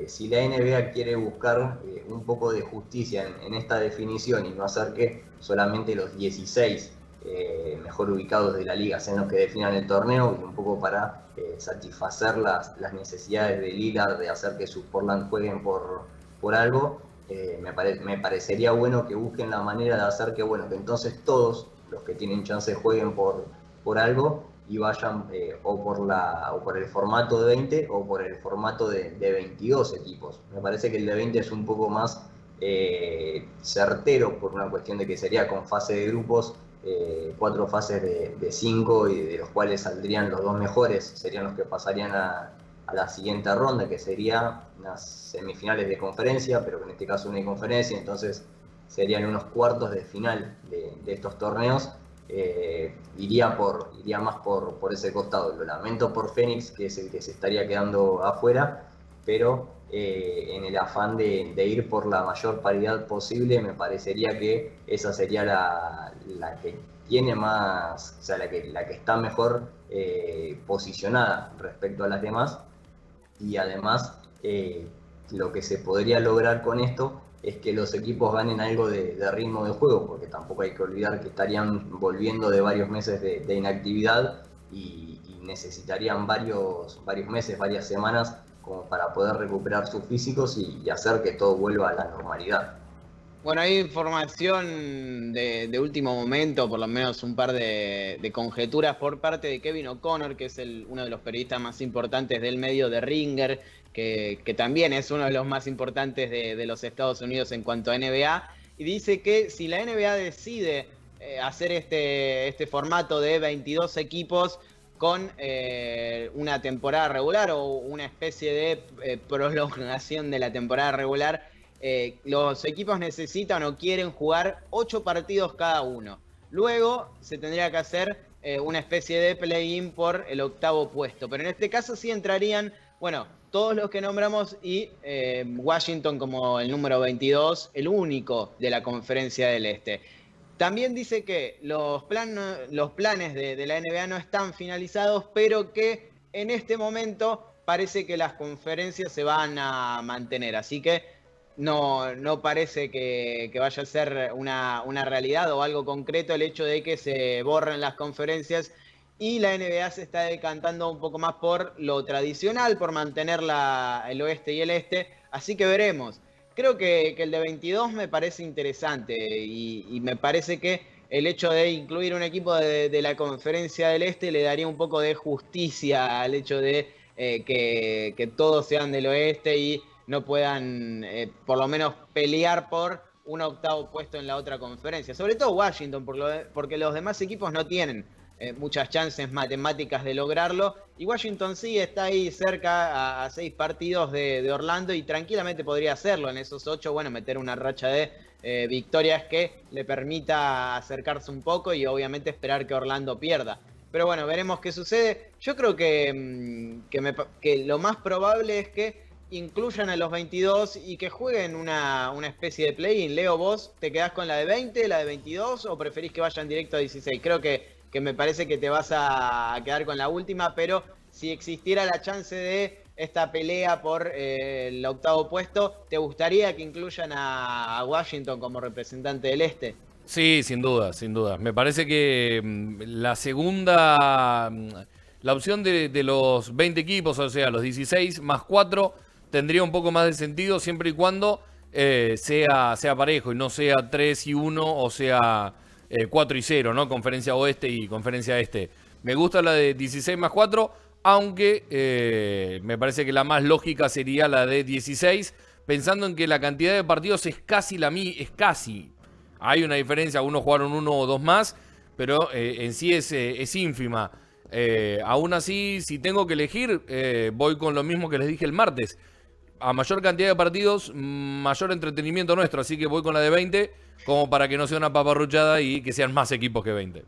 Speaker 4: si la NBA quiere buscar un poco de justicia en esta definición y no hacer que solamente los 16 mejor ubicados de la liga sean los que definan el torneo, y un poco para satisfacer las necesidades de Lillard de hacer que sus Portland jueguen por algo, me parecería bueno que busquen la manera de hacer que entonces todos los que tienen chance jueguen por algo y vayan o por el formato de 20 o por el formato de 22 equipos. Me parece que el de 20 es un poco más certero por una cuestión de que sería con fase de grupos, 4 fases de 5, y de los cuales saldrían los 2 mejores, serían los que pasarían a la siguiente ronda, que sería unas semifinales de conferencia, pero que en este caso no hay conferencia, entonces serían unos cuartos de final de estos torneos. Iría más por ese costado. Lo lamento por Phoenix, que es el que se estaría quedando afuera, pero en el afán de ir por la mayor paridad posible, me parecería que esa sería la que tiene más, o sea, la que está mejor posicionada respecto a las demás. Y además lo que se podría lograr con esto es que los equipos ganen algo de ritmo de juego, porque tampoco hay que olvidar que estarían volviendo de varios meses de inactividad y necesitarían varios meses, varias semanas como para poder recuperar sus físicos y hacer que todo vuelva a la normalidad.
Speaker 3: Bueno, hay información de último momento, por lo menos un par de conjeturas por parte de Kevin O'Connor, que es uno de los periodistas más importantes del medio de Ringer, que también es uno de los más importantes de los Estados Unidos en cuanto a NBA, y dice que si la NBA decide hacer este formato de 22 equipos con una temporada regular o una especie de prolongación de la temporada regular, los equipos necesitan o quieren jugar 8 partidos cada uno. Luego se tendría que hacer una especie de play-in por el 8º puesto. Pero en este caso sí entrarían, bueno, todos los que nombramos y Washington como el número 22, el único de la Conferencia del Este. También dice que los planes de la NBA no están finalizados, pero que en este momento parece que las conferencias se van a mantener. Así que no parece que vaya a ser una realidad o algo concreto el hecho de que se borren las conferencias, y la NBA se está decantando un poco más por lo tradicional, por mantener el oeste y el este. Así que veremos. Creo que el de 22 me parece interesante y me parece que el hecho de incluir un equipo de la Conferencia del Este le daría un poco de justicia al hecho de que todos sean del oeste y no puedan por lo menos pelear por un 8º puesto en la otra conferencia. Sobre todo Washington, porque los demás equipos no tienen muchas chances matemáticas de lograrlo. Y Washington sí está ahí cerca a 6 partidos de Orlando y tranquilamente podría hacerlo en esos 8. Bueno, meter una racha de victorias que le permita acercarse un poco y obviamente esperar que Orlando pierda. Pero bueno, veremos qué sucede. Yo creo que lo más probable es que incluyan a los 22 y que jueguen una especie de play-in. Leo, ¿vos te quedás con la de 20, la de 22 o preferís que vayan directo a 16? Creo que me parece que te vas a quedar con la última, pero si existiera la chance de esta pelea por el 8º puesto, ¿te gustaría que incluyan a Washington como representante del Este?
Speaker 5: Sí, sin duda, sin duda. Me parece que la segunda, la opción de los 20 equipos, o sea, los 16 más 4, tendría un poco más de sentido siempre y cuando sea parejo y no sea 3-1 o sea 4-0, ¿no? Conferencia Oeste y Conferencia Este. Me gusta la de 16 más 4, aunque me parece que la más lógica sería la de 16, pensando en que la cantidad de partidos es casi Hay una diferencia, algunos jugaron 1 o 2 más, pero en sí es ínfima. Aún así, si tengo que elegir, voy con lo mismo que les dije el martes. A mayor cantidad de partidos, mayor entretenimiento nuestro. Así que voy con la de 20, como para que no sea una paparruchada y que sean más equipos que 20.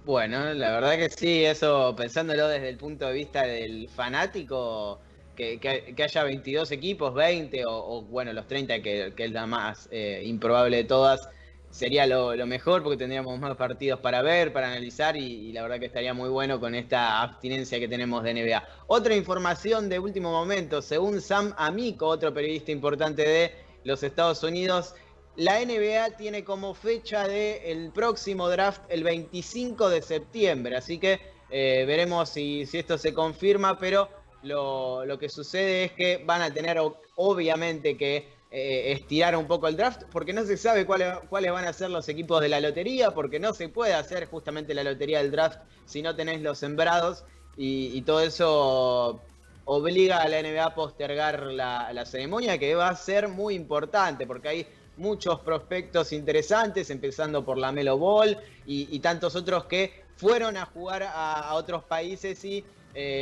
Speaker 3: Bueno, la verdad que sí, eso pensándolo desde el punto de vista del fanático, que haya 22 equipos, 20 o bueno, los 30, que es la más improbable de todas, sería lo mejor porque tendríamos más partidos para ver, para analizar y la verdad que estaría muy bueno con esta abstinencia que tenemos de NBA. Otra información de último momento, según Sam Amico, otro periodista importante de los Estados Unidos, la NBA tiene como fecha del próximo draft el 25 de septiembre, así que veremos si esto se confirma, pero lo que sucede es que van a tener obviamente que estirar un poco el draft, porque no se sabe cuáles van a ser los equipos de la lotería, porque no se puede hacer justamente la lotería del draft si no tenés los sembrados, y todo eso obliga a la NBA a postergar la ceremonia, que va a ser muy importante, porque hay muchos prospectos interesantes, empezando por la Melo Ball y tantos otros que fueron a jugar a otros países y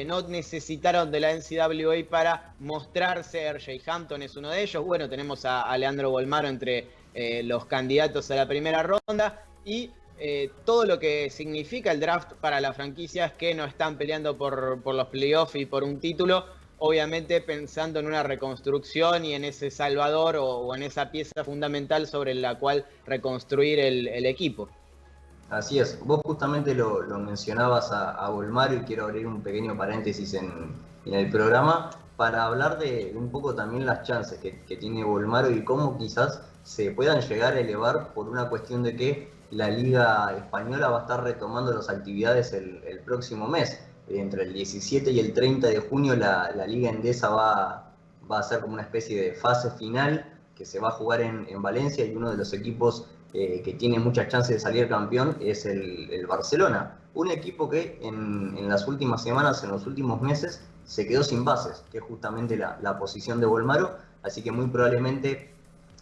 Speaker 3: no necesitaron de la NCAA para mostrarse. R.J. Hampton es uno de ellos. Bueno, tenemos a Leandro Bolmaro entre los candidatos a la primera ronda y todo lo que significa el draft para las franquicias que no están peleando por los playoffs y por un título, obviamente pensando en una reconstrucción y en ese salvador o en esa pieza fundamental sobre la cual reconstruir el equipo.
Speaker 4: Así es, vos justamente lo mencionabas a Bolmaro y quiero abrir un pequeño paréntesis en el programa para hablar de un poco también las chances que tiene Bolmaro y cómo quizás se puedan llegar a elevar por una cuestión de que la Liga Española va a estar retomando las actividades el próximo mes. Entre el 17 y el 30 de junio la Liga Endesa va a ser como una especie de fase final que se va a jugar en Valencia, y uno de los equipos que tiene muchas chances de salir campeón es el Barcelona. Un equipo que en las últimas semanas, en los últimos meses, se quedó sin bases, que es justamente la posición de Bolmaro, así que muy probablemente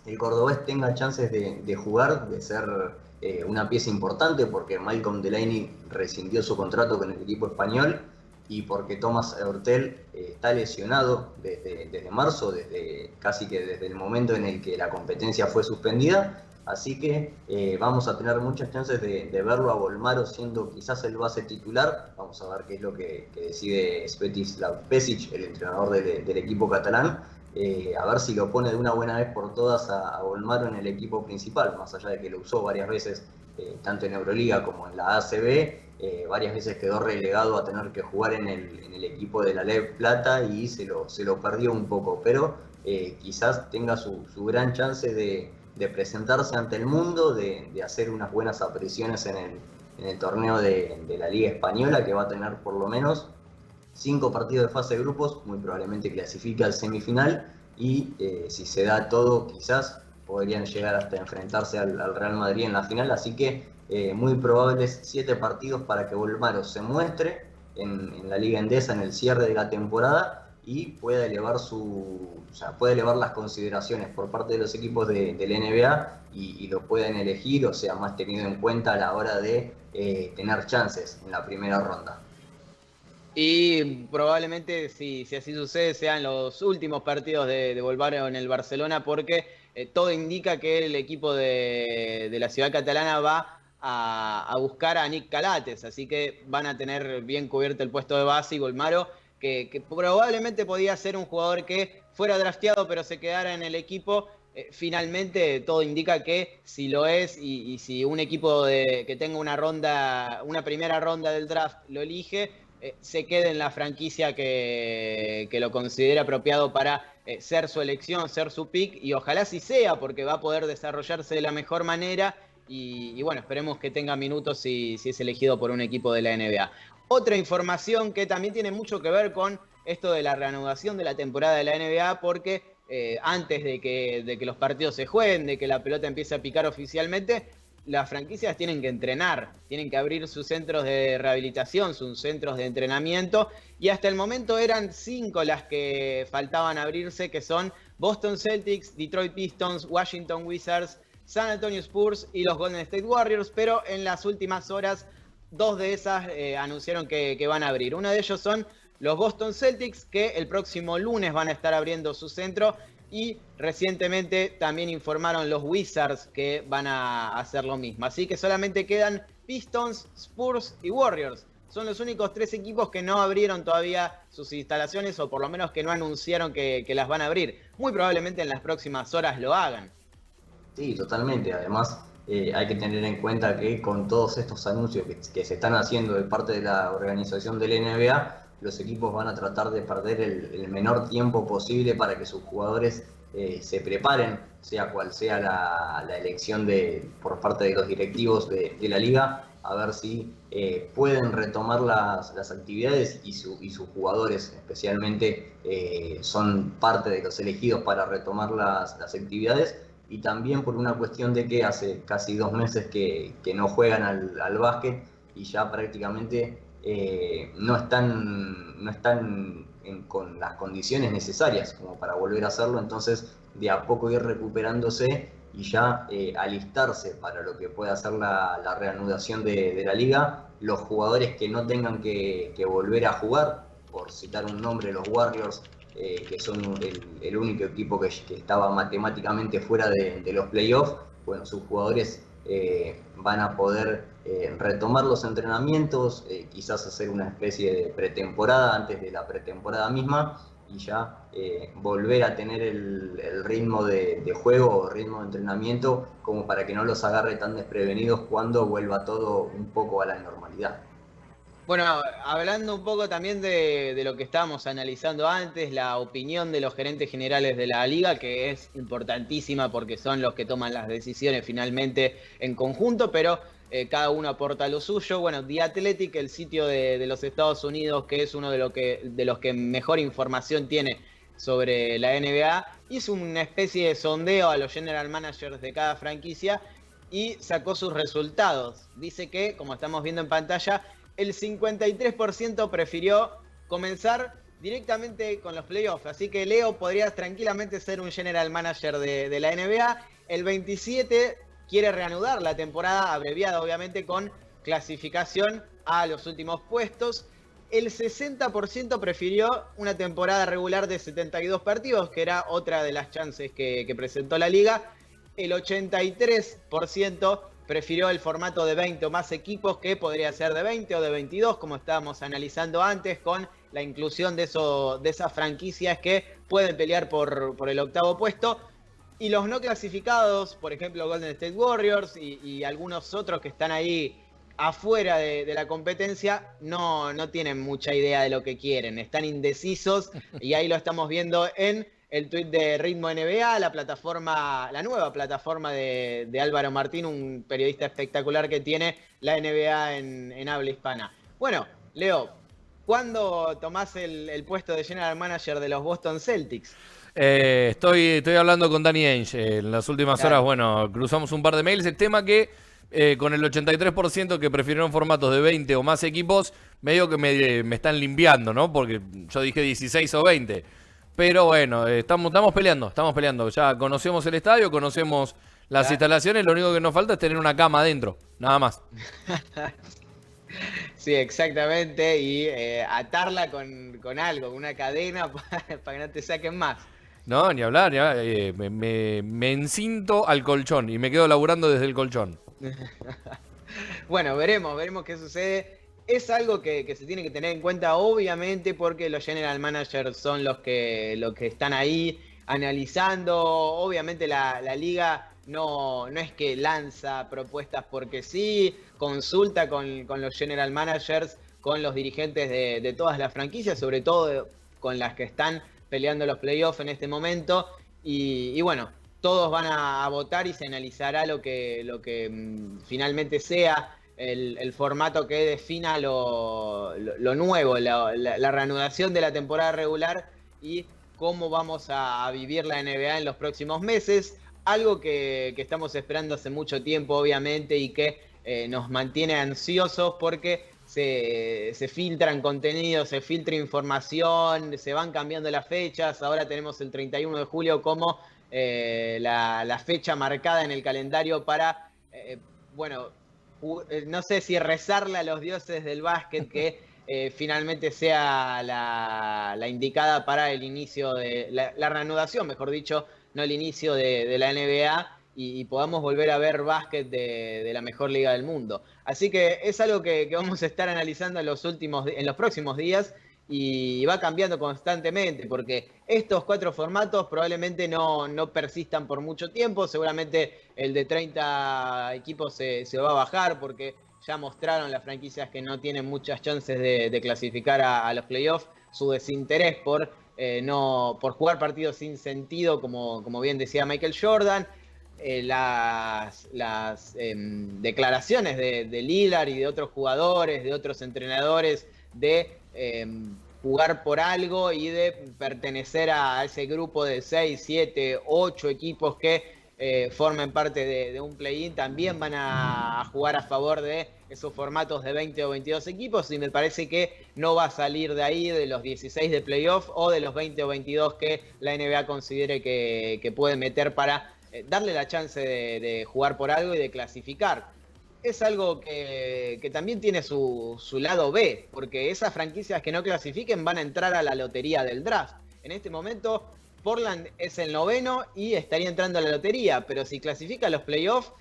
Speaker 4: el cordobés tenga chances de jugar, de ser una pieza importante, porque Malcolm Delaney rescindió su contrato con el equipo español y porque Thomas Heurtel está lesionado desde marzo, casi que desde el momento en el que la competencia fue suspendida. Así que vamos a tener muchas chances de verlo a Bolmaro siendo quizás el base titular. Vamos a ver qué es lo que decide Svetislav Pesic, el entrenador del equipo catalán. A ver si lo pone de una buena vez por todas a Bolmaro en el equipo principal, más allá de que lo usó varias veces, tanto en Euroliga como en la ACB. Varias veces quedó relegado a tener que jugar en el equipo de la LEV Plata y se lo perdió un poco, pero quizás tenga su gran chance de presentarse ante el mundo, de hacer unas buenas apariciones en el torneo de la Liga Española, que va a tener por lo menos 5 partidos de fase de grupos, muy probablemente clasifica al semifinal, y si se da todo, quizás podrían llegar hasta enfrentarse al Real Madrid en la final, así que muy probables 7 partidos para que Bolmaro se muestre en la Liga Endesa en el cierre de la temporada y pueda elevar puede elevar las consideraciones por parte de los equipos de la NBA y lo pueden elegir, o sea, más tenido en cuenta a la hora de tener chances en la primera ronda.
Speaker 3: Y probablemente, si así sucede, sean los últimos partidos de Bolmaro en el Barcelona, porque todo indica que el equipo de la ciudad catalana va a buscar a Nick Calates, así que van a tener bien cubierto el puesto de base, y Bolmaro, que probablemente podía ser un jugador que fuera drafteado pero se quedara en el equipo, finalmente todo indica que si lo es, y si un equipo que tenga una primera ronda del draft lo elige, se quede en la franquicia que lo considera apropiado para ser su elección, ser su pick, y ojalá así sea, porque va a poder desarrollarse de la mejor manera, y bueno, esperemos que tenga minutos si es elegido por un equipo de la NBA. Otra información que también tiene mucho que ver con esto de la reanudación de la temporada de la NBA, porque antes de que los partidos se jueguen, de que la pelota empiece a picar oficialmente, las franquicias tienen que entrenar, tienen que abrir sus centros de rehabilitación, sus centros de entrenamiento, y hasta el momento eran 5 las que faltaban abrirse, que son Boston Celtics, Detroit Pistons, Washington Wizards, San Antonio Spurs y los Golden State Warriors, pero en las últimas horas 2 de esas anunciaron que van a abrir. Uno de ellos son los Boston Celtics, que el próximo lunes van a estar abriendo su centro, y recientemente también informaron los Wizards que van a hacer lo mismo. Así que solamente quedan Pistons, Spurs y Warriors. Son los únicos 3 equipos que no abrieron todavía sus instalaciones, o por lo menos que no anunciaron que las van a abrir. Muy probablemente en las próximas horas lo hagan.
Speaker 4: Sí, totalmente. Además, hay que tener en cuenta que con todos estos anuncios que se están haciendo de parte de la organización del NBA, los equipos van a tratar de perder el menor tiempo posible para que sus jugadores se preparen, sea cual sea la elección por parte de los directivos de la liga, a ver si pueden retomar las actividades, y sus jugadores especialmente son parte de los elegidos para retomar las actividades. Y también por una cuestión de que hace casi 2 meses que no juegan al básquet, y ya prácticamente no están con las condiciones necesarias como para volver a hacerlo. Entonces, de a poco ir recuperándose y ya alistarse para lo que pueda ser la reanudación de la liga. Los jugadores que no tengan que volver a jugar, por citar un nombre, los Warriors, que son el único equipo que estaba matemáticamente fuera de los playoffs, bueno, sus jugadores van a poder retomar los entrenamientos, quizás hacer una especie de pretemporada antes de la pretemporada misma, y ya volver a tener el ritmo de juego o ritmo de entrenamiento, como para que no los agarre tan desprevenidos cuando vuelva todo un poco a la normalidad.
Speaker 3: Bueno, hablando un poco también de lo que estábamos analizando antes, la opinión de los gerentes generales de la liga, que es importantísima porque son los que toman las decisiones finalmente en conjunto, pero cada uno aporta lo suyo. Bueno, The Athletic, el sitio de los Estados Unidos, que es uno de los que mejor información tiene sobre la NBA, hizo una especie de sondeo a los general managers de cada franquicia y sacó sus resultados. Dice que, como estamos viendo en pantalla, el 53% prefirió comenzar directamente con los playoffs. Así que Leo podría tranquilamente ser un general manager de la NBA. El 27% quiere reanudar la temporada, abreviada obviamente, con clasificación a los últimos puestos. El 60% prefirió una temporada regular de 72 partidos, que era otra de las chances que presentó la liga. El 83% prefirió el formato de 20 o más equipos, que podría ser de 20 o de 22, como estábamos analizando antes, con la inclusión de esas franquicias que pueden pelear por el octavo puesto. Y los no clasificados, por ejemplo Golden State Warriors y algunos otros que están ahí afuera de la competencia, no tienen mucha idea de lo que quieren, están indecisos, y ahí lo estamos viendo en el tuit de Ritmo NBA, la nueva plataforma de Álvaro Martín, un periodista espectacular que tiene la NBA en habla hispana. Bueno, Leo, ¿cuándo tomás el puesto de general manager de los Boston Celtics?
Speaker 5: Estoy hablando con Danny Ainge. En las últimas horas, bueno, cruzamos un par de mails. El tema que con el 83% que prefirieron formatos de 20 o más equipos, medio que me están limpiando, ¿no? Porque yo dije 16 o 20. Pero bueno, estamos peleando. Ya conocemos el estadio, conocemos las instalaciones. Lo único que nos falta es tener una cama adentro, nada más.
Speaker 3: Sí, exactamente, y atarla con algo, con una cadena para que no te saquen más.
Speaker 5: No, ni hablar, me encinto al colchón y me quedo laburando desde el colchón.
Speaker 3: Bueno, veremos qué sucede. Es algo que se tiene que tener en cuenta, obviamente, porque los general managers son los que están ahí analizando. Obviamente la liga no es que lanza propuestas porque sí, consulta con los general managers, con los dirigentes de todas las franquicias, sobre todo con las que están peleando los playoffs en este momento, y bueno, todos van a votar y se analizará lo que finalmente sea el formato que defina lo nuevo, la reanudación de la temporada regular y cómo vamos a vivir la NBA en los próximos meses. Algo que estamos esperando hace mucho tiempo, obviamente, y que nos mantiene ansiosos porque se filtran contenidos, se filtra información, se van cambiando las fechas. Ahora tenemos el 31 de julio como la fecha marcada en el calendario para, no sé si rezarle a los dioses del básquet que finalmente sea la indicada para el inicio de la reanudación, mejor dicho, no el inicio de la NBA, y podamos volver a ver básquet de la mejor liga del mundo. Así que es algo que vamos a estar analizando en los próximos días, y va cambiando constantemente, porque estos 4 formatos probablemente no persistan por mucho tiempo. Seguramente el de 30 equipos se va a bajar, porque ya mostraron las franquicias que no tienen muchas chances de clasificar a los playoffs su desinterés por jugar partidos sin sentido, como bien decía Michael Jordan. Las declaraciones de Lillard y de otros jugadores, de otros entrenadores, de jugar por algo y de pertenecer a ese grupo de 6, 7, 8 equipos que formen parte de un play-in, también van a jugar a favor de esos formatos de 20 o 22 equipos, y me parece que no va a salir de ahí, de los 16 de playoff o de los 20 o 22 que la NBA considere que puede meter para darle la chance de jugar por algo y de clasificar. Es algo que también tiene su lado B, porque esas franquicias que no clasifiquen van a entrar a la lotería del draft. En este momento, Portland es el 9º y estaría entrando a la lotería, pero si clasifica a los playoffs,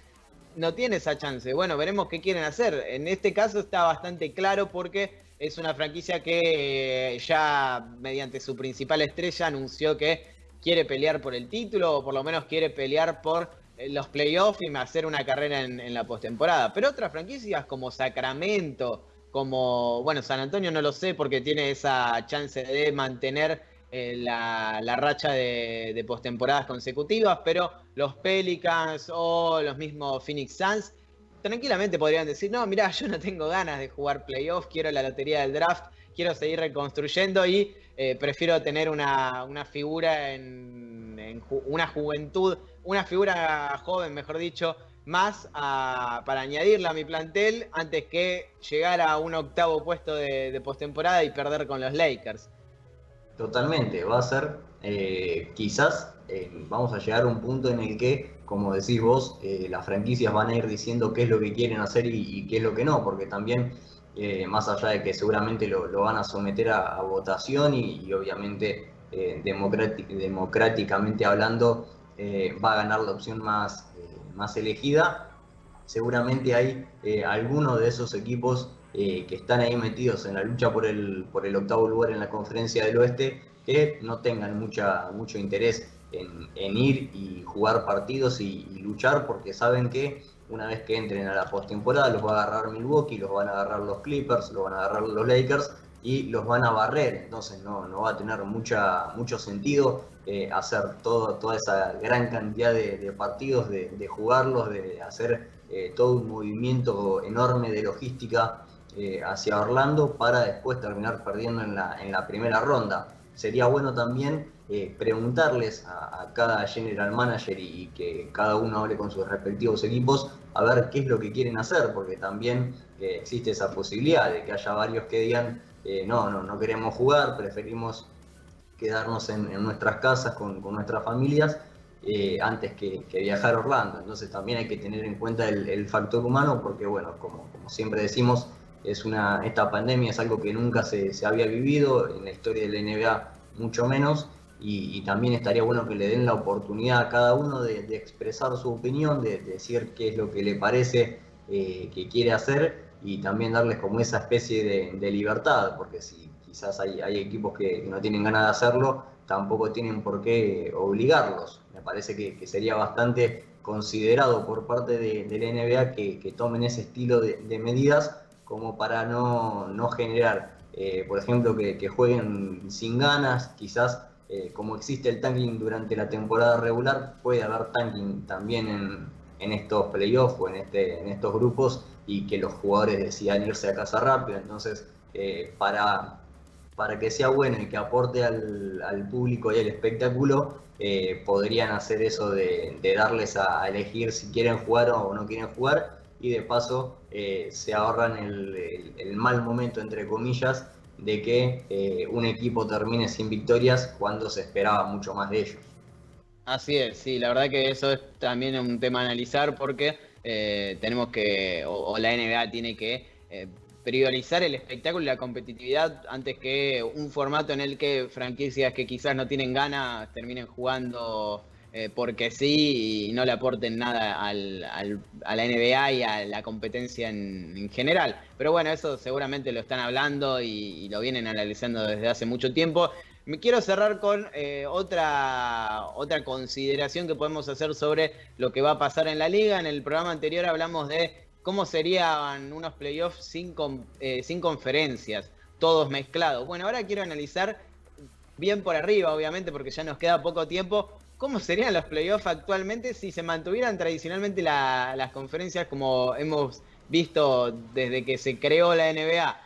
Speaker 3: no tiene esa chance. Bueno, veremos qué quieren hacer. En este caso está bastante claro, porque es una franquicia que ya mediante su principal estrella anunció que quiere pelear por el título, o por lo menos quiere pelear por los playoffs y hacer una carrera en la postemporada. Pero otras franquicias como Sacramento, como, San Antonio no lo sé porque tiene esa chance de mantener la racha de postemporadas consecutivas, pero los Pelicans o los mismos Phoenix Suns tranquilamente podrían decir, no, mirá, yo no tengo ganas de jugar playoffs, quiero la lotería del draft quiero seguir reconstruyendo y prefiero tener una figura una juventud, una figura joven, mejor dicho, más para añadirla a mi plantel antes que llegar a un octavo puesto de postemporada y perder con los Lakers.
Speaker 4: Totalmente, va a ser quizás vamos a llegar a un punto en el que, como decís vos, las franquicias van a ir diciendo qué es lo que quieren hacer y qué es lo que no, porque también, más allá de que seguramente lo van a someter a votación y obviamente democráticamente hablando va a ganar la opción más elegida, seguramente hay algunos de esos equipos que están ahí metidos en la lucha por el octavo lugar en la Conferencia del Oeste, que no tengan mucho interés en ir y jugar partidos y luchar, porque saben que una vez que entren a la postemporada los va a agarrar Milwaukee, los van a agarrar los Clippers, los van a agarrar los Lakers y los van a barrer. Entonces no va a tener mucho sentido hacer toda esa gran cantidad de partidos, de jugarlos, de hacer todo un movimiento enorme de logística hacia Orlando para después terminar perdiendo en la primera ronda. Sería bueno también preguntarles a cada general manager y que cada uno hable con sus respectivos equipos a ver qué es lo que quieren hacer, porque también existe esa posibilidad de que haya varios que digan no queremos jugar, preferimos quedarnos en nuestras casas con nuestras familias antes que viajar a Orlando. Entonces también hay que tener en cuenta el factor humano, porque bueno, como siempre decimos, esta pandemia es algo que nunca se había vivido en la historia de la NBA, mucho menos, y también estaría bueno que le den la oportunidad a cada uno de expresar su opinión, de decir qué es lo que le parece que quiere hacer, y también darles como esa especie de libertad, porque si quizás hay equipos que no tienen ganas de hacerlo, tampoco tienen por qué obligarlos. Me parece que sería bastante considerado por parte de la NBA que tomen ese estilo de medidas, como para no generar, por ejemplo, que jueguen sin ganas. Quizás como existe el tanking durante la temporada regular, puede haber tanking también en estos playoffs o en estos grupos, y que los jugadores decidan irse a casa rápido. Entonces, para que sea bueno y que aporte al público y al espectáculo, podrían hacer eso de darles a elegir si quieren jugar o no quieren jugar, y de paso se ahorran el mal momento, entre comillas, de que un equipo termine sin victorias cuando se esperaba mucho más de ellos.
Speaker 3: Así es, sí, la verdad que eso es también un tema a analizar, porque tenemos que, o la NBA tiene que priorizar el espectáculo y la competitividad antes que un formato en el que franquicias que quizás no tienen ganas terminen jugando porque sí y no le aporten nada a la NBA y a la competencia en general. Pero bueno, eso seguramente lo están hablando y lo vienen analizando desde hace mucho tiempo. Me quiero cerrar con otra consideración que podemos hacer sobre lo que va a pasar en la liga. En el programa anterior hablamos de cómo serían unos playoffs sin conferencias, todos mezclados. Bueno, ahora quiero analizar bien por arriba, obviamente, porque ya nos queda poco tiempo, cómo serían los playoffs actualmente si se mantuvieran tradicionalmente las conferencias como hemos visto desde que se creó la NBA.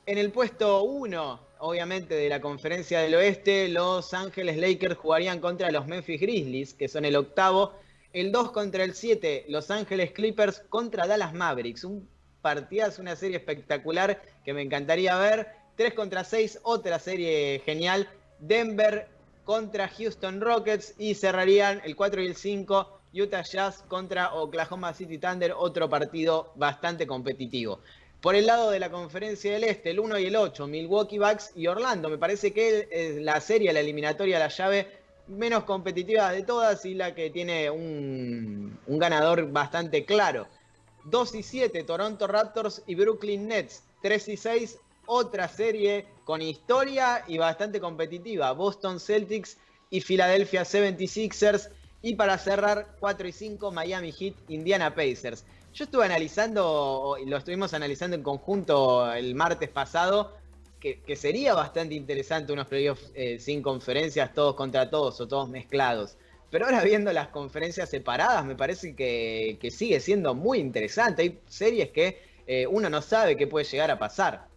Speaker 3: En el puesto 1, obviamente, de la Conferencia del Oeste, Los Ángeles Lakers jugarían contra los Memphis Grizzlies, que son el octavo. El 2 contra el 7, Los Ángeles Clippers contra Dallas Mavericks. Un partidazo, una serie espectacular que me encantaría ver. 3 contra 6, otra serie genial. Denver contra Houston Rockets. Y cerrarían el 4 y el 5, Utah Jazz contra Oklahoma City Thunder. Otro partido bastante competitivo. Por el lado de la Conferencia del Este, el 1 y el 8, Milwaukee Bucks y Orlando. Me parece que es la serie, la eliminatoria, la llave menos competitiva de todas y la que tiene un ganador bastante claro. 2 y 7, Toronto Raptors y Brooklyn Nets. 3 y 6, otra serie con historia y bastante competitiva, Boston Celtics y Philadelphia 76ers. Y para cerrar, 4 y 5, Miami Heat, Indiana Pacers. Yo estuve analizando, lo estuvimos analizando en conjunto el martes pasado, que sería bastante interesante unos playoffs sin conferencias, todos contra todos o todos mezclados. Pero ahora viendo las conferencias separadas, me parece que sigue siendo muy interesante. Hay series que uno no sabe qué puede llegar a pasar.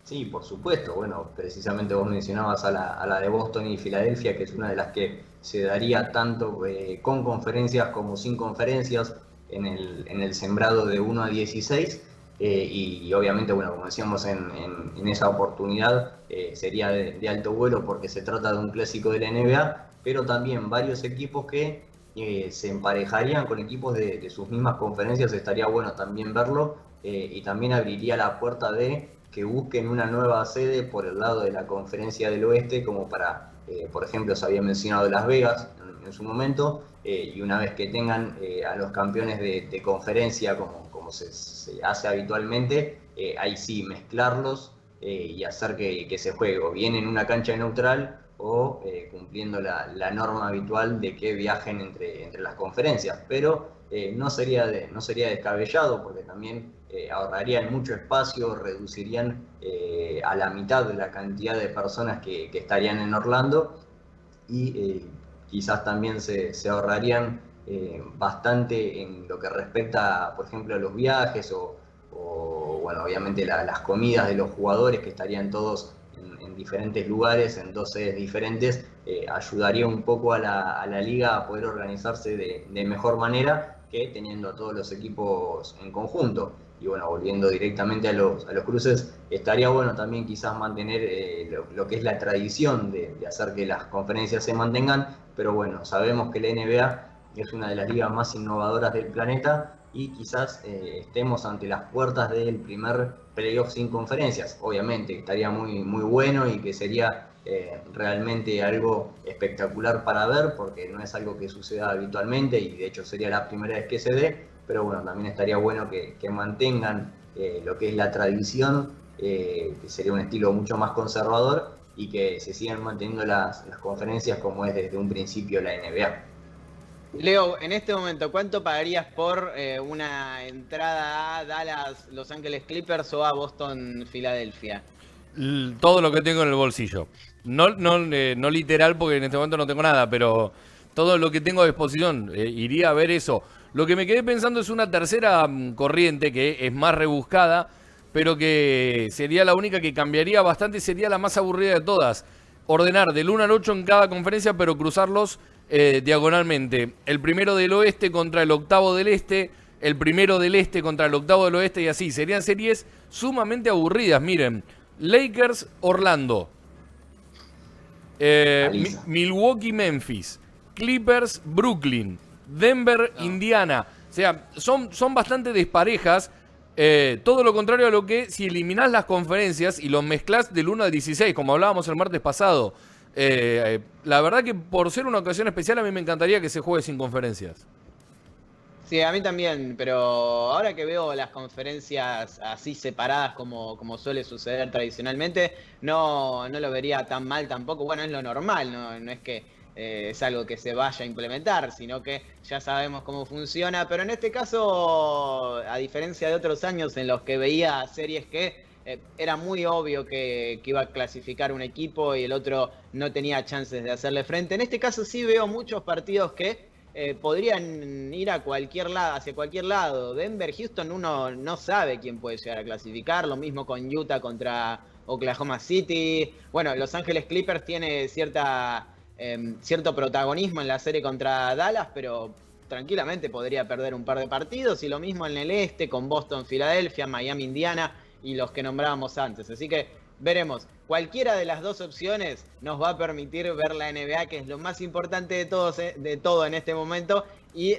Speaker 4: Sí, por supuesto. Bueno, precisamente vos mencionabas a la de Boston y Filadelfia, que es una de las que se daría tanto con conferencias como sin conferencias en el sembrado de 1 a 16. Y obviamente, bueno, como decíamos en esa oportunidad, sería de alto vuelo porque se trata de un clásico de la NBA, pero también varios equipos que se emparejarían con equipos de sus mismas conferencias. Estaría bueno también verlo, y también abriría la puerta de que busquen una nueva sede por el lado de la Conferencia del Oeste, como para, por ejemplo, se había mencionado Las Vegas en su momento, y una vez que tengan a los campeones de conferencia, como se hace habitualmente, ahí sí mezclarlos y hacer que se juegue o bien en una cancha neutral o cumpliendo la norma habitual de que viajen entre las conferencias. Pero no sería descabellado, porque también ahorrarían mucho espacio, reducirían a la mitad de la cantidad de personas que estarían en Orlando, y quizás también se ahorrarían bastante en lo que respecta, por ejemplo, a los viajes bueno, obviamente las comidas de los jugadores, que estarían todos en diferentes lugares, en 2 sedes diferentes. Ayudaría un poco a la liga a poder organizarse de mejor manera que teniendo a todos los equipos en conjunto. Y bueno, volviendo directamente a los cruces, estaría bueno también quizás mantener lo que es la tradición de hacer que las conferencias se mantengan, pero bueno, sabemos que la NBA es una de las ligas más innovadoras del planeta, y quizás estemos ante las puertas del primer playoff sin conferencias. Obviamente estaría muy, muy bueno, y que sería realmente algo espectacular para ver, porque no es algo que suceda habitualmente, y de hecho sería la primera vez que se dé. Pero bueno, también estaría bueno que mantengan lo que es la tradición, que sería un estilo mucho más conservador, y que se sigan manteniendo las conferencias como es desde un principio la NBA.
Speaker 3: Leo, en este momento, ¿cuánto pagarías por una entrada a Dallas, Los Ángeles Clippers o a Boston, Filadelfia?
Speaker 5: Todo lo que tengo en el bolsillo. No literal, porque en este momento no tengo nada, pero todo lo que tengo a disposición, iría a ver eso. Lo que me quedé pensando es una tercera corriente que es más rebuscada, pero que sería la única que cambiaría bastante, sería la más aburrida de todas. Ordenar del 1 al 8 en cada conferencia, pero cruzarlos diagonalmente. El primero del oeste contra el octavo del este, el primero del este contra el octavo del oeste, y así. Serían series sumamente aburridas. Miren, Lakers, Orlando, Milwaukee, Memphis, Clippers, Brooklyn, Denver, Indiana. O sea, son bastante desparejas. Todo lo contrario a lo que si eliminás las conferencias y los mezclás del 1 al 16, como hablábamos el martes pasado. La verdad que por ser una ocasión especial, a mí me encantaría que se juegue sin conferencias.
Speaker 3: Sí, a mí también, pero ahora que veo las conferencias así separadas como suele suceder tradicionalmente, no lo vería tan mal tampoco. Bueno, es lo normal, no es que es algo que se vaya a implementar, sino que ya sabemos cómo funciona. Pero en este caso, a diferencia de otros años en los que veía series que era muy obvio que iba a clasificar un equipo y el otro no tenía chances de hacerle frente, en este caso sí veo muchos partidos que podrían ir a cualquier lado, hacia cualquier lado. Denver, Houston, uno no sabe quién puede llegar a clasificar. Lo mismo con Utah contra Oklahoma City. Bueno, Los Ángeles Clippers tiene cierto protagonismo en la serie contra Dallas, pero tranquilamente podría perder un par de partidos. Y lo mismo en el este con Boston, Filadelfia, Miami, Indiana y los que nombrábamos antes. Así que veremos. Cualquiera de las dos opciones nos va a permitir ver la NBA, que es lo más importante de todo en este momento, y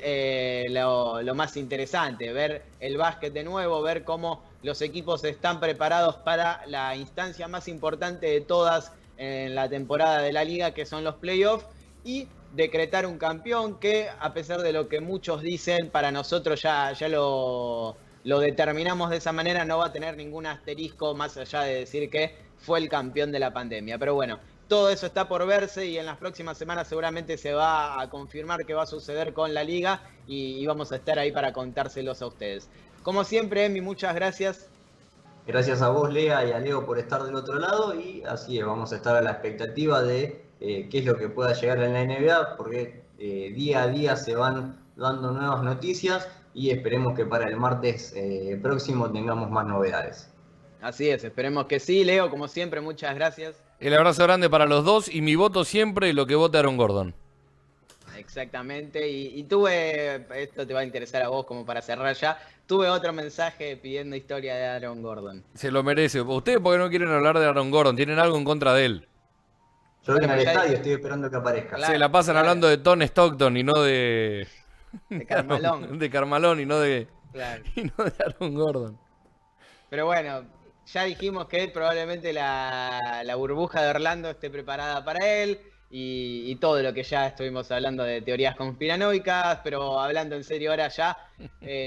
Speaker 3: lo más interesante, ver el básquet de nuevo, ver cómo los equipos están preparados para la instancia más importante de todas en la temporada de la liga, que son los playoffs, y decretar un campeón que, a pesar de lo que muchos dicen, para nosotros ya lo determinamos de esa manera, no va a tener ningún asterisco más allá de decir que fue el campeón de la pandemia. Pero bueno, todo eso está por verse, y en las próximas semanas seguramente se va a confirmar qué va a suceder con la liga, y vamos a estar ahí para contárselos a ustedes. Como siempre, Emi, muchas gracias.
Speaker 4: Gracias a vos, Lea, y a Leo por estar del otro lado, y así es, vamos a estar a la expectativa de qué es lo que pueda llegar en la NBA, porque día a día se van dando nuevas noticias, y esperemos que para el martes próximo tengamos más novedades.
Speaker 3: Así es, esperemos que sí. Leo, como siempre, muchas gracias.
Speaker 5: El abrazo grande para los dos y mi voto siempre lo que vote Aaron Gordon.
Speaker 3: Exactamente, y tuve, esto te va a interesar a vos como para cerrar ya, tuve otro mensaje pidiendo historia de Aaron Gordon.
Speaker 5: Se lo merece. ¿Ustedes por qué no quieren hablar de Aaron Gordon? ¿Tienen algo en contra de él?
Speaker 4: Yo vine al estadio, estoy esperando que aparezca.
Speaker 5: Se la pasan hablando de Tom Stockton y no de...
Speaker 3: De Carmalón.
Speaker 5: De Carmalón y no de...
Speaker 3: Claro.
Speaker 5: Y no de Aaron Gordon.
Speaker 3: Pero bueno, ya dijimos que probablemente la burbuja de Orlando esté preparada para él y todo lo que ya estuvimos hablando de teorías conspiranoicas, pero hablando en serio ahora ya,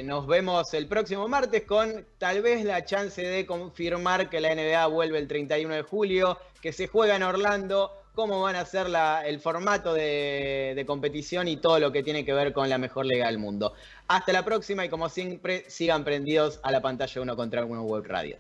Speaker 3: nos vemos el próximo martes con tal vez la chance de confirmar que la NBA vuelve el 31 de julio, que se juega en Orlando, cómo van a ser el formato de competición y todo lo que tiene que ver con la mejor liga del mundo. Hasta la próxima y como siempre, sigan prendidos a la pantalla 1 contra 1 Web Radio.